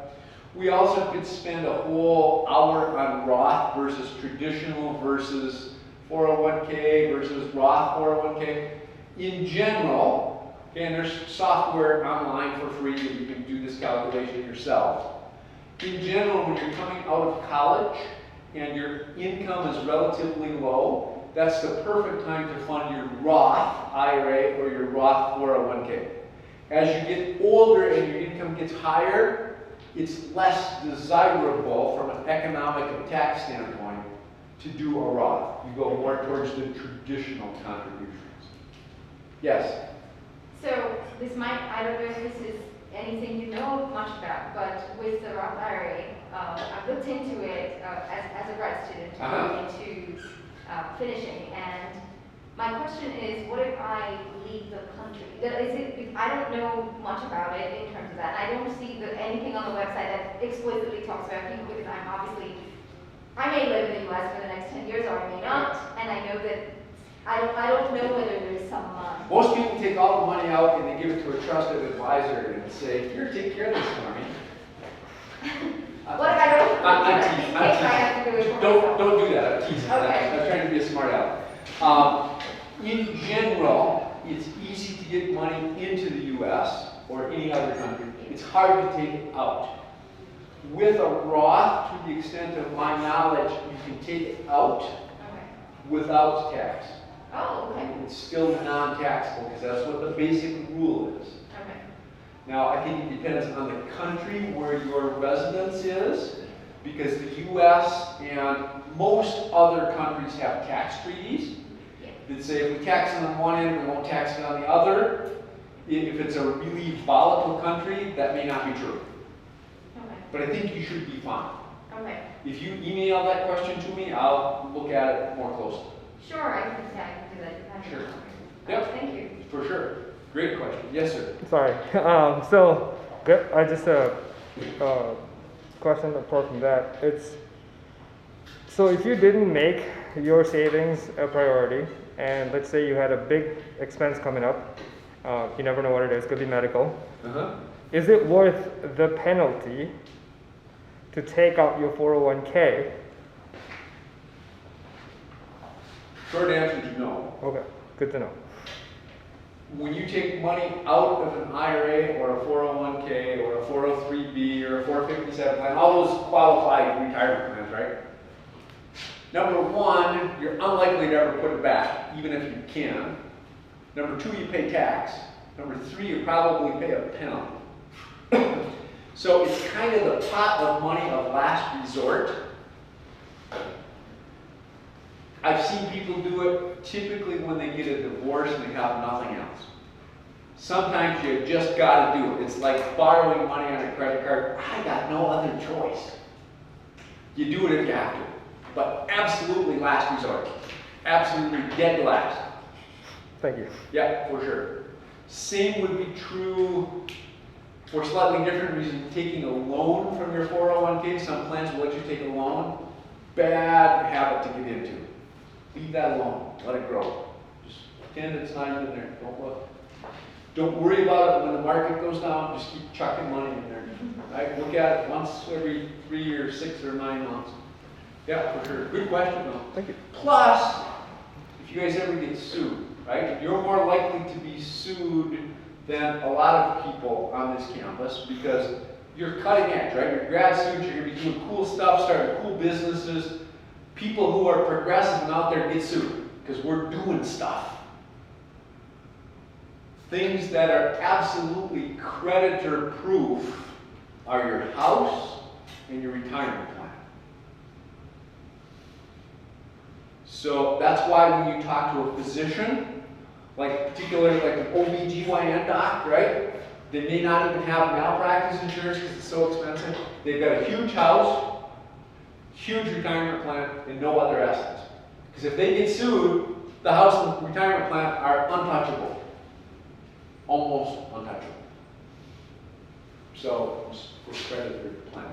We also could spend a whole hour on Roth versus traditional versus 401k versus Roth 401k. In general, and there's software online for free that you can do this calculation yourself. In general, when you're coming out of college and your income is relatively low, that's the perfect time to fund your Roth IRA or your Roth 401k. As you get older and your income gets higher, it's less desirable from an economic and tax standpoint to do a Roth. You go more towards the traditional contributions. Yes? So I don't know if this is anything you know much about, but with the Roth IRA, I've looked into it as a grad student going into finishing, and my question is, what if I leave the country? I don't know much about it in terms of that. I don't see anything on the website that explicitly talks about people, because I may live in the US for the next 10 years or I may not, and I know that I don't know whether there's some Most people take all the money out and they give it to a trusted advisor and say, here, take care of this for me. What if I don't? I'm in case I have to do it for Don't myself. do that. I'm teasing. Okay. I'm trying to be a smart aleck. In general, it's easy to get money into the U.S. or any other country. It's hard to take it out. With a Roth, to the extent of my knowledge, you can take it out without tax. Oh, okay. It's still non-taxable because that's what the basic rule is. Okay. Now, I think it depends on the country where your residence is, because the U.S. and most other countries have tax treaties that say if we tax it on one end, we won't tax it on the other. If it's a really volatile country, that may not be true. Okay. But I think you should be fine. Okay, If you email that question to me, I'll look at it more closely. sure, I can do that, depending Sure. on. Yep. Thank you. For sure. Great question. Yes, sir. Sorry. I just question apart from that. So if you didn't make your savings a priority, and let's say you had a big expense coming up, you never know what it is. Could be medical. Uh-huh. Is it worth the penalty to take out your 401k? Short answer is no. Okay, good to know. When you take money out of an IRA or a 401k or a 403b or a 457 plan, all those qualified retirement plans, right? Number one, you're unlikely to ever put it back, even if you can. Number two, you pay tax. Number three, you probably pay a penalty. So it's kind of the pot of money of last resort. I've seen people do it typically when they get a divorce and they have nothing else. Sometimes you just got to do it. It's like borrowing money on a credit card. I got no other choice. You do it if you have to. But absolutely last resort. Absolutely dead last. Thank you. Yeah, for sure. Same would be true for slightly different reasons. Taking a loan from your 401k. Some plans will let you take a loan. Bad habit to get into. Leave that alone. Let it grow. Just pretend it's not even there. Don't look. Don't worry about it when the market goes down. Just keep chucking money in there. Right? Look at it once every 3 or 6 or 9 months. Yeah, for sure. Good question, though. Thank you. Plus, if you guys ever get sued, right? You're more likely to be sued than a lot of people on this campus because you're cutting edge, right? You're grad students. You're going to be doing cool stuff, starting cool businesses. People who are progressive and out there get sued because we're doing stuff. Things that are absolutely creditor-proof are your house and your retirement plan. So that's why when you talk to a physician, like particularly like an OB/GYN doc, right? They may not even have malpractice insurance because it's so expensive. They've got a huge house, huge retirement plan, and no other assets. Because if they get sued, the house and retirement plan are untouchable. Almost untouchable. So, just for creditor plan.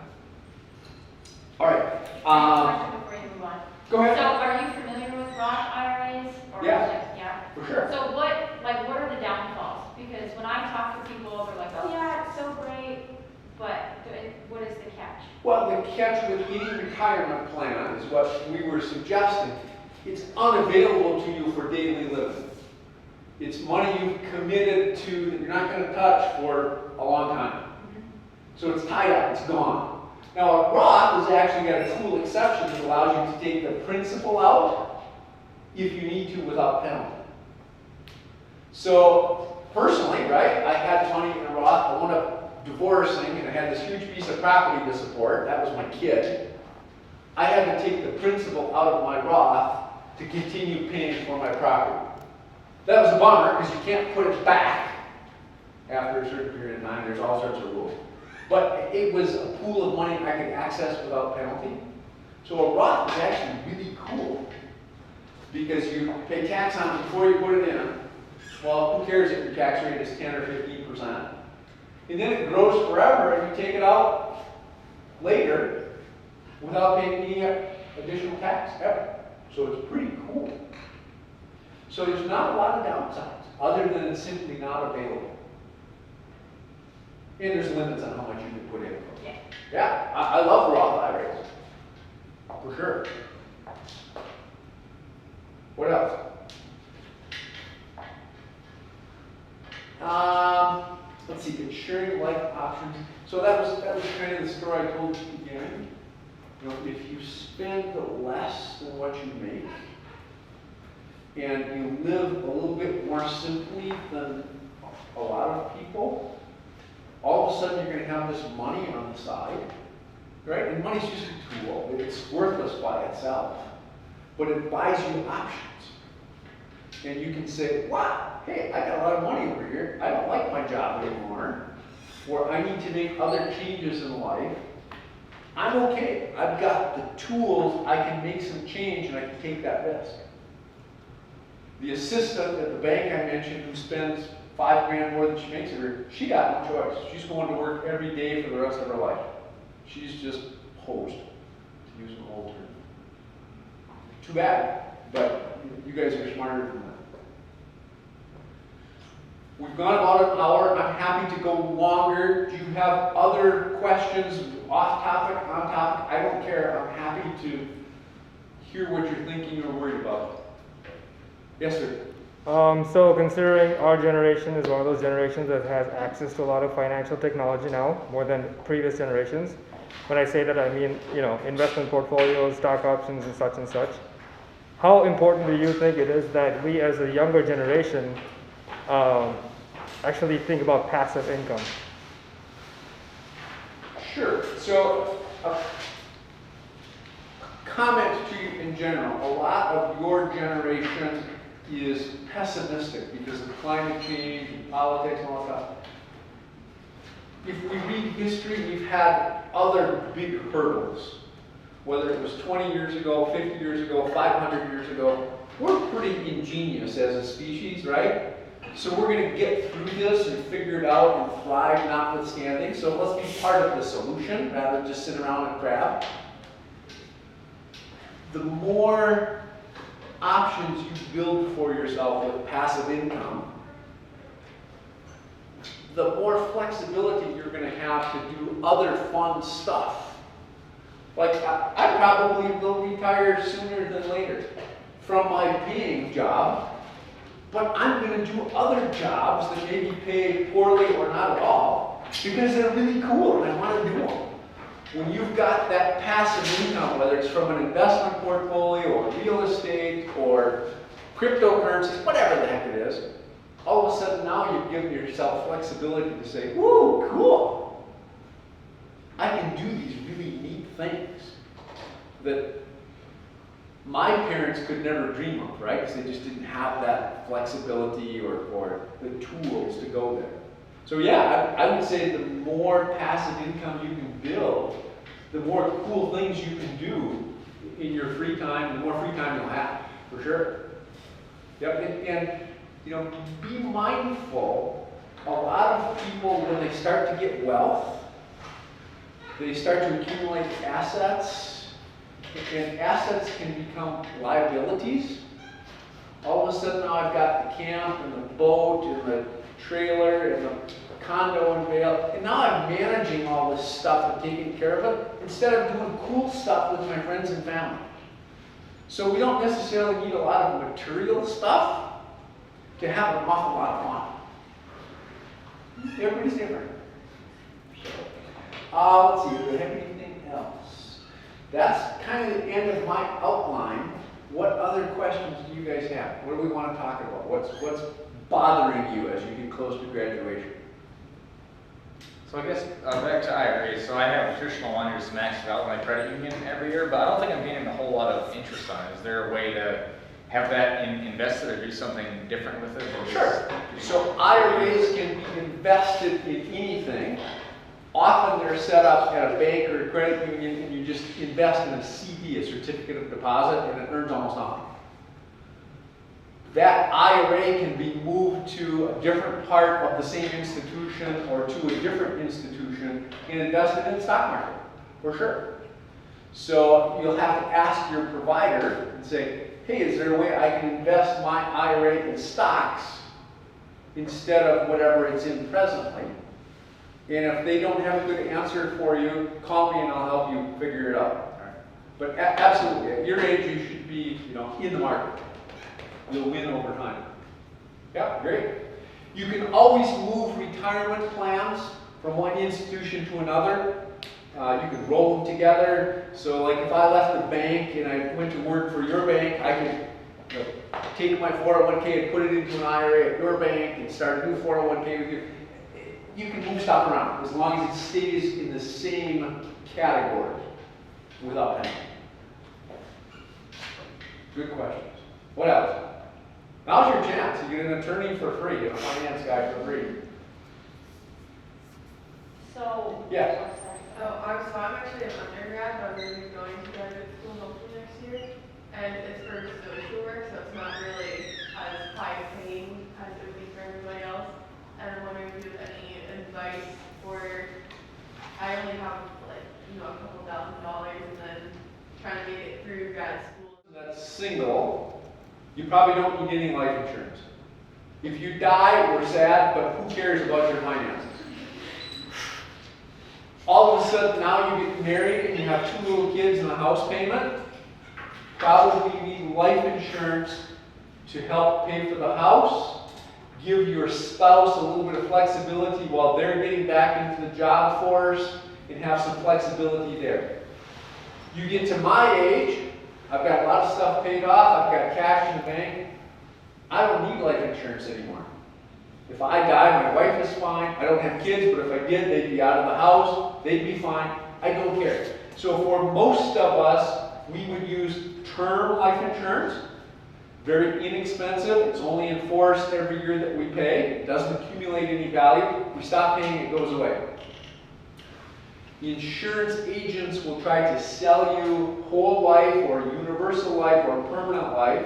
All right. Question before you move on. Go ahead. So are you familiar with Roth IRAs? Or Yeah. Yeah. For sure. So what are the downfalls? Because when I talk to people, they're like, oh yeah, it's so great, but what is the catch? Well, the catch with any retirement plan is what we were suggesting. It's unavailable to you for daily living. It's money you've committed to that you're not going to touch for a long time. So it's tied up, it's gone. Now a Roth has actually got a cool exception that allows you to take the principal out if you need to without penalty. So personally, right, I had money in a Roth. I wound up divorcing and I had this huge piece of property to support. That was my kid. I had to take the principal out of my Roth to continue paying for my property. That was a bummer because you can't put it back after a certain period of time. There's all sorts of rules. But it was a pool of money I could access without penalty. So a Roth is actually really cool because you pay tax on it before you put it in. Well, who cares if your tax rate is 10 or 15%? And then it grows forever and you take it out later without paying any additional tax ever. So it's pretty cool. So there's not a lot of downsides other than it's simply not available. And there's limits on how much you can put in. Yeah. Yeah, I love Roth IRAs. For sure. What else? Let's see, insuring life options. So that was kind of the story I told you at the beginning. You know, if you spend less than what you make, and you live a little bit more simply than a lot of people, all of a sudden you're going to have this money on the side, right? And money's just a tool. It's worthless by itself, but it buys you options. And you can say, wow, hey, I got a lot of money over here. I don't like my job anymore, or I need to make other changes in life. I'm okay. I've got the tools, I can make some change and I can take that risk. The assistant at the bank I mentioned who spends $5 grand more than she makes her, she got no choice. She's going to work every day for the rest of her life. She's just hosed, to use an old term. Too bad, but you guys are smarter than that. We've gone about an hour. I'm happy to go longer. Do you have other questions, off topic, on topic? I don't care. I'm happy to hear what you're thinking or worried about. Yes, sir. So considering our generation is one of those generations that has access to a lot of financial technology now, more than previous generations. When I say that, I mean, investment portfolios, stock options, and such. How important do you think it is that we as a younger generation actually think about passive income? Sure. So, comment to you in general. A lot of your generation is pessimistic because of climate change and politics and all that stuff. If we read history, we've had other big hurdles. Whether it was 20 years ago, 50 years ago, 500 years ago, we're pretty ingenious as a species, right? So we're going to get through this and figure it out and thrive notwithstanding. So let's be part of the solution rather than just sit around and crab. The more options you build for yourself with passive income, the more flexibility you're going to have to do other fun stuff. Like, I probably will retire sooner than later from my paying job, but I'm going to do other jobs that maybe pay poorly or not at all because they're really cool and I want to do them. When you've got that passive income, whether it's from an investment portfolio or real estate or cryptocurrencies, whatever the heck it is, all of a sudden now you've given yourself flexibility to say, "Ooh, cool. I can do these really neat things that my parents could never dream of," right? Because they just didn't have that flexibility or the tools to go there. So yeah, I would say the more passive income you can build, the more cool things you can do in your free time, the more free time you'll have, for sure. Yep, and be mindful, a lot of people, when they start to get wealth, they start to accumulate assets, and assets can become liabilities. All of a sudden now I've got the camp and the boat and the trailer and the condo in Vail, and now I'm managing all this stuff and taking care of it instead of doing cool stuff with my friends and family. So we don't necessarily need a lot of material stuff to have an awful lot of fun. Everybody's different. Let's see, do we have anything else? That's kind of the end of my outline. What other questions do you guys have? What do we want to talk about? What's bothering you as you get close to graduation? So I guess back to IRAs. So I have a traditional one, just maxed out with my credit union every year, but I don't think I'm getting a whole lot of interest on it. Is there a way to have that invested or do something different with it? Sure. So IRAs can be invested in anything. Often they're set up at a bank or a credit union and you just invest in a CD, a certificate of deposit, and it earns almost nothing. That IRA can be moved to a different part of the same institution or to a different institution and invested in the stock market, for sure. So you'll have to ask your provider and say, "Hey, is there a way I can invest my IRA in stocks instead of whatever it's in presently?" And if they don't have a good answer for you, call me and I'll help you figure it out. But absolutely, at your age, you should be, in the market. You'll win over time. Yeah, great. You can always move retirement plans from one institution to another. You can roll them together. So like if I left the bank and I went to work for your bank, I could take my 401k and put it into an IRA at your bank and start a new 401k with you. You can move stuff around as long as it stays in the same category without penalty. Good questions. What else? Now's your chance. You get an attorney for free and a finance guy for free. So. Yes. Oh, I was I'm actually an undergrad, but I'm going to be going to graduate school hopefully next year. And it's for social work, so it's not really as high paying as it would be for everybody else. And I'm wondering if you have any advice for, I only have like, a couple $1,000 and then trying to make it through grad school. That's single, you probably don't need any life insurance. If you die, we're sad, but who cares about your finances? All of a sudden, now you get married and you have 2 little kids and a house payment. Probably you need life insurance to help pay for the house, give your spouse a little bit of flexibility while they're getting back into the job force, and have some flexibility there. You get to my age, I've got a lot of stuff paid off, I've got cash in the bank. I don't need life insurance anymore. If I die, my wife is fine. I don't have kids, but if I did, they'd be out of the house, they'd be fine. I don't care. So for most of us, we would use term life insurance. Very inexpensive. It's only enforced every year that we pay. It doesn't accumulate any value. We stop paying, it goes away. Insurance agents will try to sell you whole life or universal life or permanent life.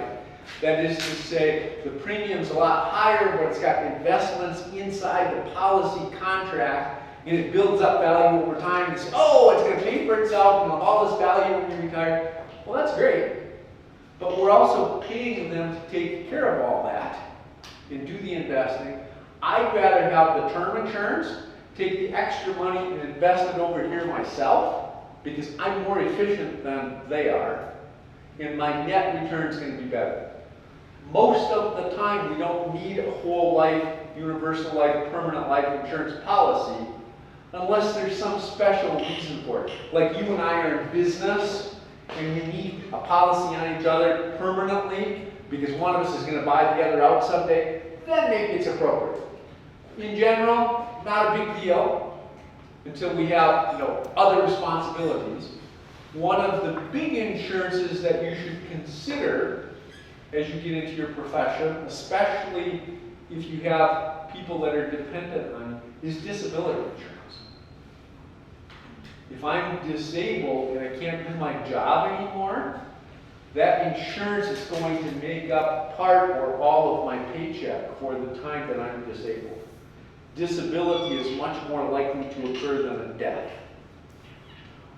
That is to say, the premium's a lot higher, but it's got investments inside the policy contract, and it builds up value over time. And say, oh, it's going to pay for itself and all this value when you retire. Well, that's great. But we're also paying them to take care of all that and do the investing. I'd rather have the term insurance, take the extra money and invest it over here myself, because I'm more efficient than they are, and my net return is going to be better. Most of the time, we don't need a whole life, universal life, permanent life insurance policy unless there's some special reason for it. Like you and I are in business and we need a policy on each other permanently because one of us is going to buy the other out someday, then maybe it's appropriate. In general, not a big deal until we have other responsibilities. One of the big insurances that you should consider as you get into your profession, especially if you have people that are dependent on you, is disability insurance. If I'm disabled and I can't do my job anymore, that insurance is going to make up part or all of my paycheck for the time that I'm disabled. Disability is much more likely to occur than a death.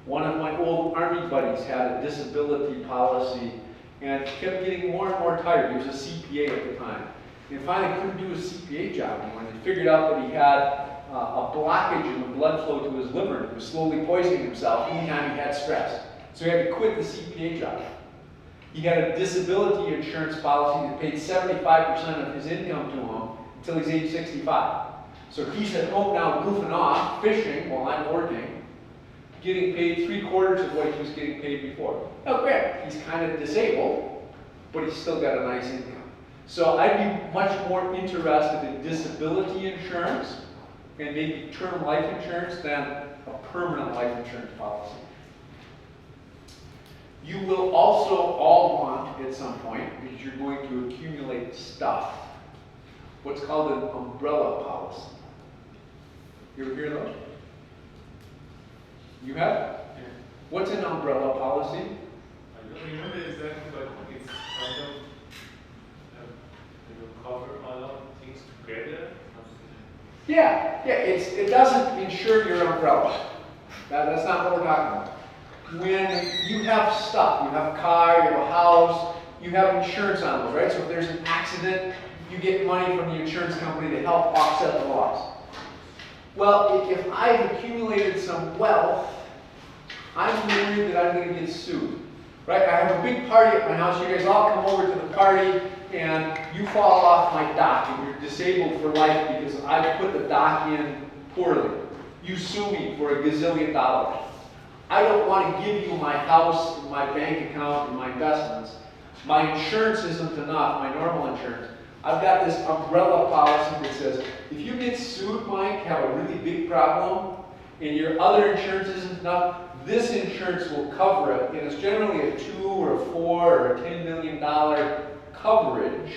One of my old Army buddies had a disability policy and kept getting more and more tired. He was a CPA at the time. And finally couldn't do his CPA job anymore. And he figured out that he had a blockage in the blood flow to his liver. And he was slowly poisoning himself anytime he had stress. So he had to quit the CPA job. He had a disability insurance policy that paid 75% of his income to him until he's age 65. So he's at home now goofing off, fishing while I'm working, getting paid 3/4 of what he was getting paid before. Now granted, he's kind of disabled, but he's still got a nice income. So I'd be much more interested in disability insurance and maybe term life insurance than a permanent life insurance policy. You will also all want at some point, because you're going to accumulate stuff, what's called an umbrella policy. You ever hear those? You have? Yeah. What's an umbrella policy? I don't remember exactly, but it's kind of cover all of things together. Yeah, it doesn't insure your umbrella. That's not what we're talking about. When you have stuff, you have a car, you have a house, you have insurance on those, right? So if there's an accident, you get money from the insurance company to help offset the loss. Well, if I've accumulated some wealth, I'm worried that I'm going to get sued, right? I have a big party at my house. You guys all come over to the party, and you fall off my dock, and you're disabled for life because I put the dock in poorly. You sue me for $1 gazillion. I don't want to give you my house, and my bank account, and my investments. My insurance isn't enough, my normal insurance. I've got this umbrella policy that says, if you get sued, Mike, have a really big problem, and your other insurance isn't enough, this insurance will cover it, and it's generally a $2 or a $4 or a $10 million coverage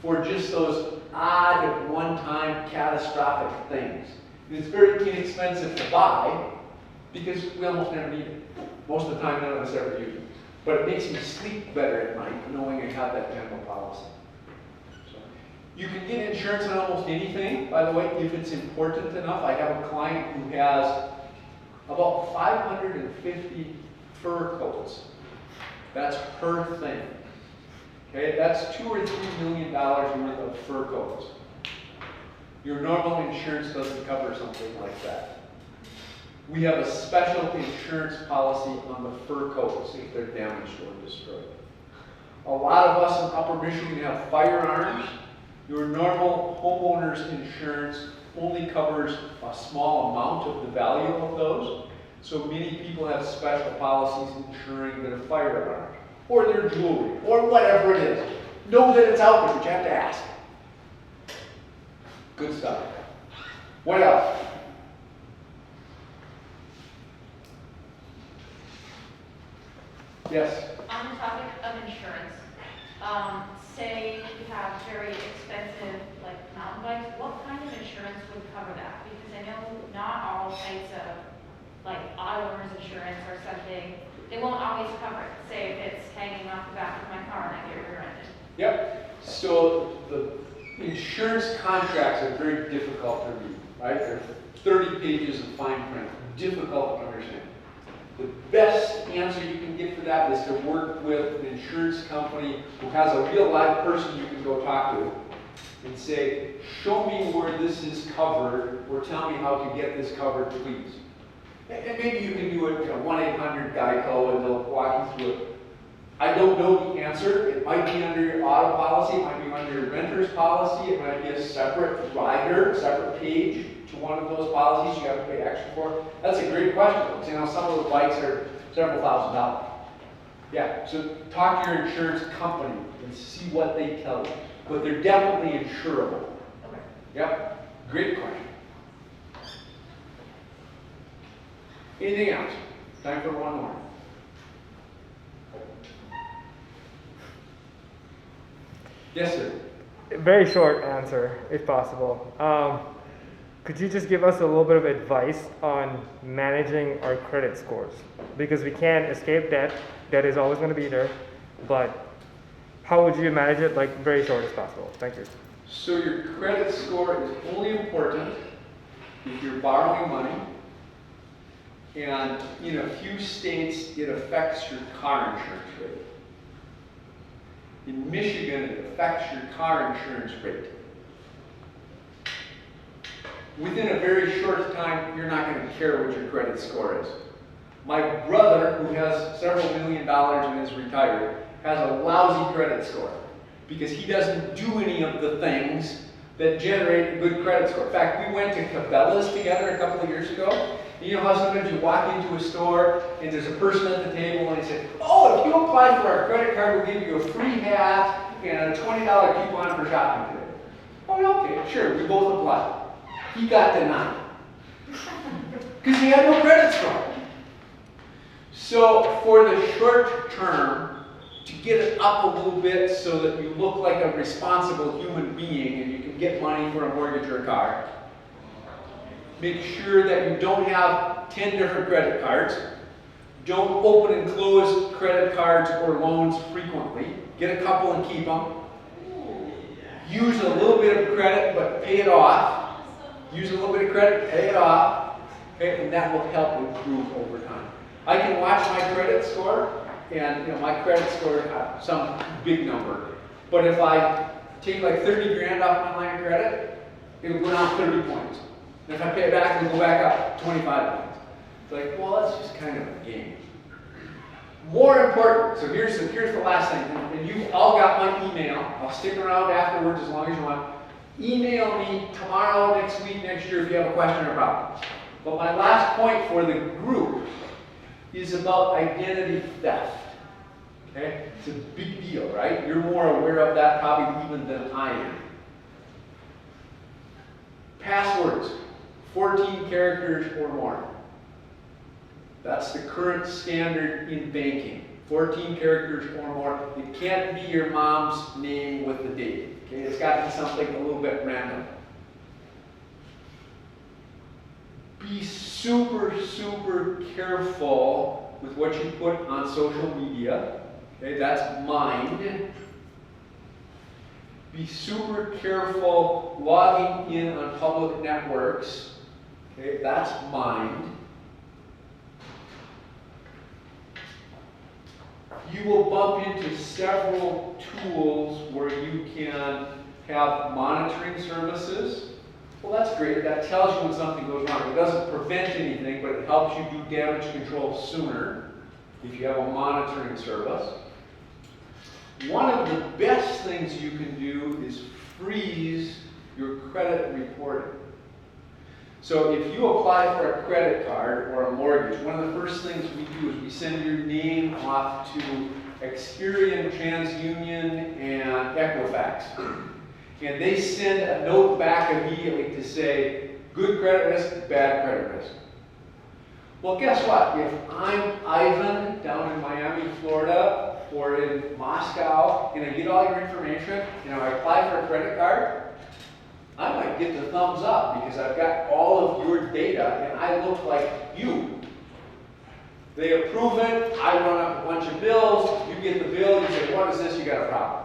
for just those odd, one-time catastrophic things. And it's very inexpensive to buy, because we almost never need it. Most of the time, none of us ever use it. But it makes me sleep better at night knowing I have that kind of a policy. So, you can get insurance on almost anything, by the way, if it's important enough. I have a client who has about 550 fur coats. That's her thing. Okay, that's $2 or $3 million worth of fur coats. Your normal insurance doesn't cover something like that. We have a special insurance policy on the fur coats if they're damaged or destroyed. A lot of us in Upper Michigan have firearms. Your normal homeowner's insurance only covers a small amount of the value of those. So many people have special policies insuring their firearms, or their jewelry, or whatever it is. Know that it's out there, but you have to ask. Good stuff. What else? Yes? On the topic of insurance, say you have very expensive, like mountain bikes, what kind of insurance would cover that? Because I know not all types of, like auto owner's insurance or something, they won't always cover it. Say if it's hanging off the back of my car and I get rear-ended. Yep. So the insurance contracts are very difficult to read, right? They're 30 pages of fine print, difficult to understand. The best answer you can get for that is to work with an insurance company who has a real live person you can go talk to and say, show me where this is covered, or tell me how to get this covered, please. And maybe you can do it, 1-800-GEICO, and they'll walk you through it. I don't know the answer. It might be under your auto policy, it might be under your renter's policy, it might be a separate rider, separate page to one of those policies you have to pay extra for. That's a great question. Some of those bikes are several $1,000s. Yeah, so talk to your insurance company and see what they tell you. But they're definitely insurable. Okay. Yep, great question. Anything else? Time for one more. Yes, sir. Very short answer, if possible. Could you just give us a little bit of advice on managing our credit scores? Because we can't escape debt. Debt is always going to be there. But how would you manage it, like very short as possible? Thank you. So your credit score is only important if you're borrowing money. And in a few states, it affects your car insurance rate. In Michigan, it affects your car insurance rate. Within a very short time, you're not going to care what your credit score is. My brother, who has several $1 million and is retired, has a lousy credit score because he doesn't do any of the things that generate a good credit score. In fact, we went to Cabela's together a couple of years ago. And you know how sometimes you walk into a store and there's a person at the table and they say, oh, if you apply for our credit card, we'll give you a free hat and a $20 coupon for shopping today. Oh, okay, sure, we both applied. He got denied because he had no credit score. So for the short term, to get it up a little bit so that you look like a responsible human being and you can get money for a mortgage or a car, make sure that you don't have 10 different credit cards. Don't open and close credit cards or loans frequently. Get a couple and keep them. Use a little bit of credit, but pay it off. Use a little bit of credit, pay it off. Okay, and that will help improve over time. I can watch my credit score, and my credit score is some big number. But if I take like 30 grand off my line of credit, it'll go down 30 points. And if I pay it back, it'll go back up 25 points. It's like, well, that's just kind of a game. More important, so here's the last thing, and you all got my email. I'll stick around afterwards as long as you want. Email me tomorrow, next week, next year if you have a question or problem. But my last point for the group is about identity theft. Okay? It's a big deal, right? You're more aware of that probably even than I am. Passwords, 14 characters or more. That's the current standard in banking. 14 characters or more. It can't be your mom's name with the date. Okay? It's got to be something a little bit random. Be super, super careful with what you put on social media. Okay, that's mind. Be super careful logging in on public networks. Okay, that's mind. You will bump into several tools where you can have monitoring services. Well, that's great. That tells you when something goes wrong. It doesn't prevent anything, but it helps you do damage control sooner if you have a monitoring service. One of the best things you can do is freeze your credit reporting. So if you apply for a credit card or a mortgage, one of the first things we do is we send your name off to Experian, TransUnion, and Equifax. And they send a note back immediately to say, good credit risk, bad credit risk. Well, guess what? If I'm Ivan down in Miami, Florida, or in Moscow, and I get all your information, and I apply for a credit card, I might get the thumbs up because I've got all of your data and I look like you. They approve it, I run up a bunch of bills, you get the bill, you say, what is this, you got a problem.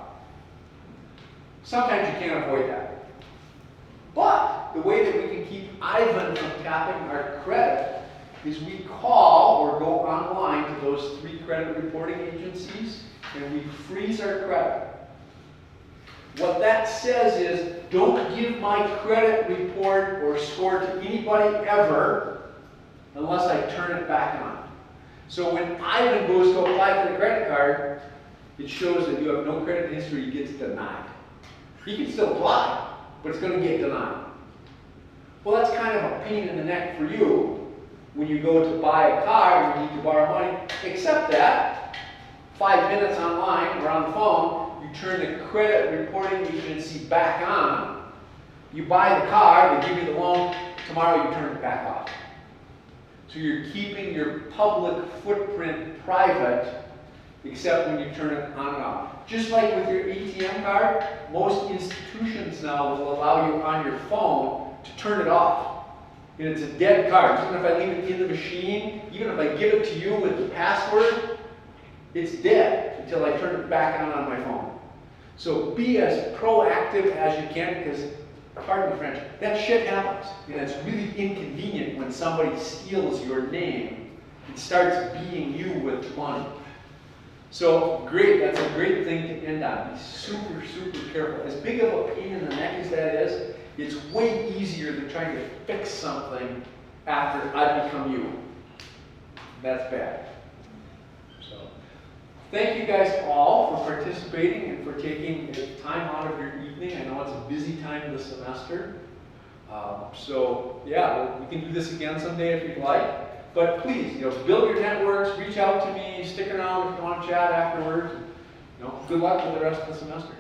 Sometimes you can't avoid that. But the way that we can keep Ivan from tapping our credit is we call or go online to those 3 credit reporting agencies and we freeze our credit. What that says is, don't give my credit report or score to anybody ever unless I turn it back on. So when Ivan goes to apply for the credit card, it shows that you have no credit history, he gets denied. He can still apply, but it's going to get denied. Well, that's kind of a pain in the neck for you when you go to buy a car and you need to borrow money, except that 5 minutes online or on the phone, you turn the credit reporting agency back on, you buy the car, they give you the loan, tomorrow you turn it back off. So you're keeping your public footprint private, except when you turn it on and off. Just like with your ATM card, most institutions now will allow you on your phone to turn it off. And it's a dead card. Even if I leave it in the machine, even if I give it to you with the password, it's dead until I turn it back on my phone. So be as proactive as you can, because, pardon the French, that shit happens. And it's really inconvenient when somebody steals your name and starts beating you with money. So great, that's a great thing to end on. Be super, super careful. As big of a pain in the neck as that is, it's way easier than trying to fix something after I become you. That's bad. So, thank you guys all for participating and for taking time out of your evening. I know it's a busy time of the semester. So yeah, we can do this again someday if you'd like. But please, build your networks, reach out to me, stick around if you want to chat afterwards. Good luck with the rest of the semester.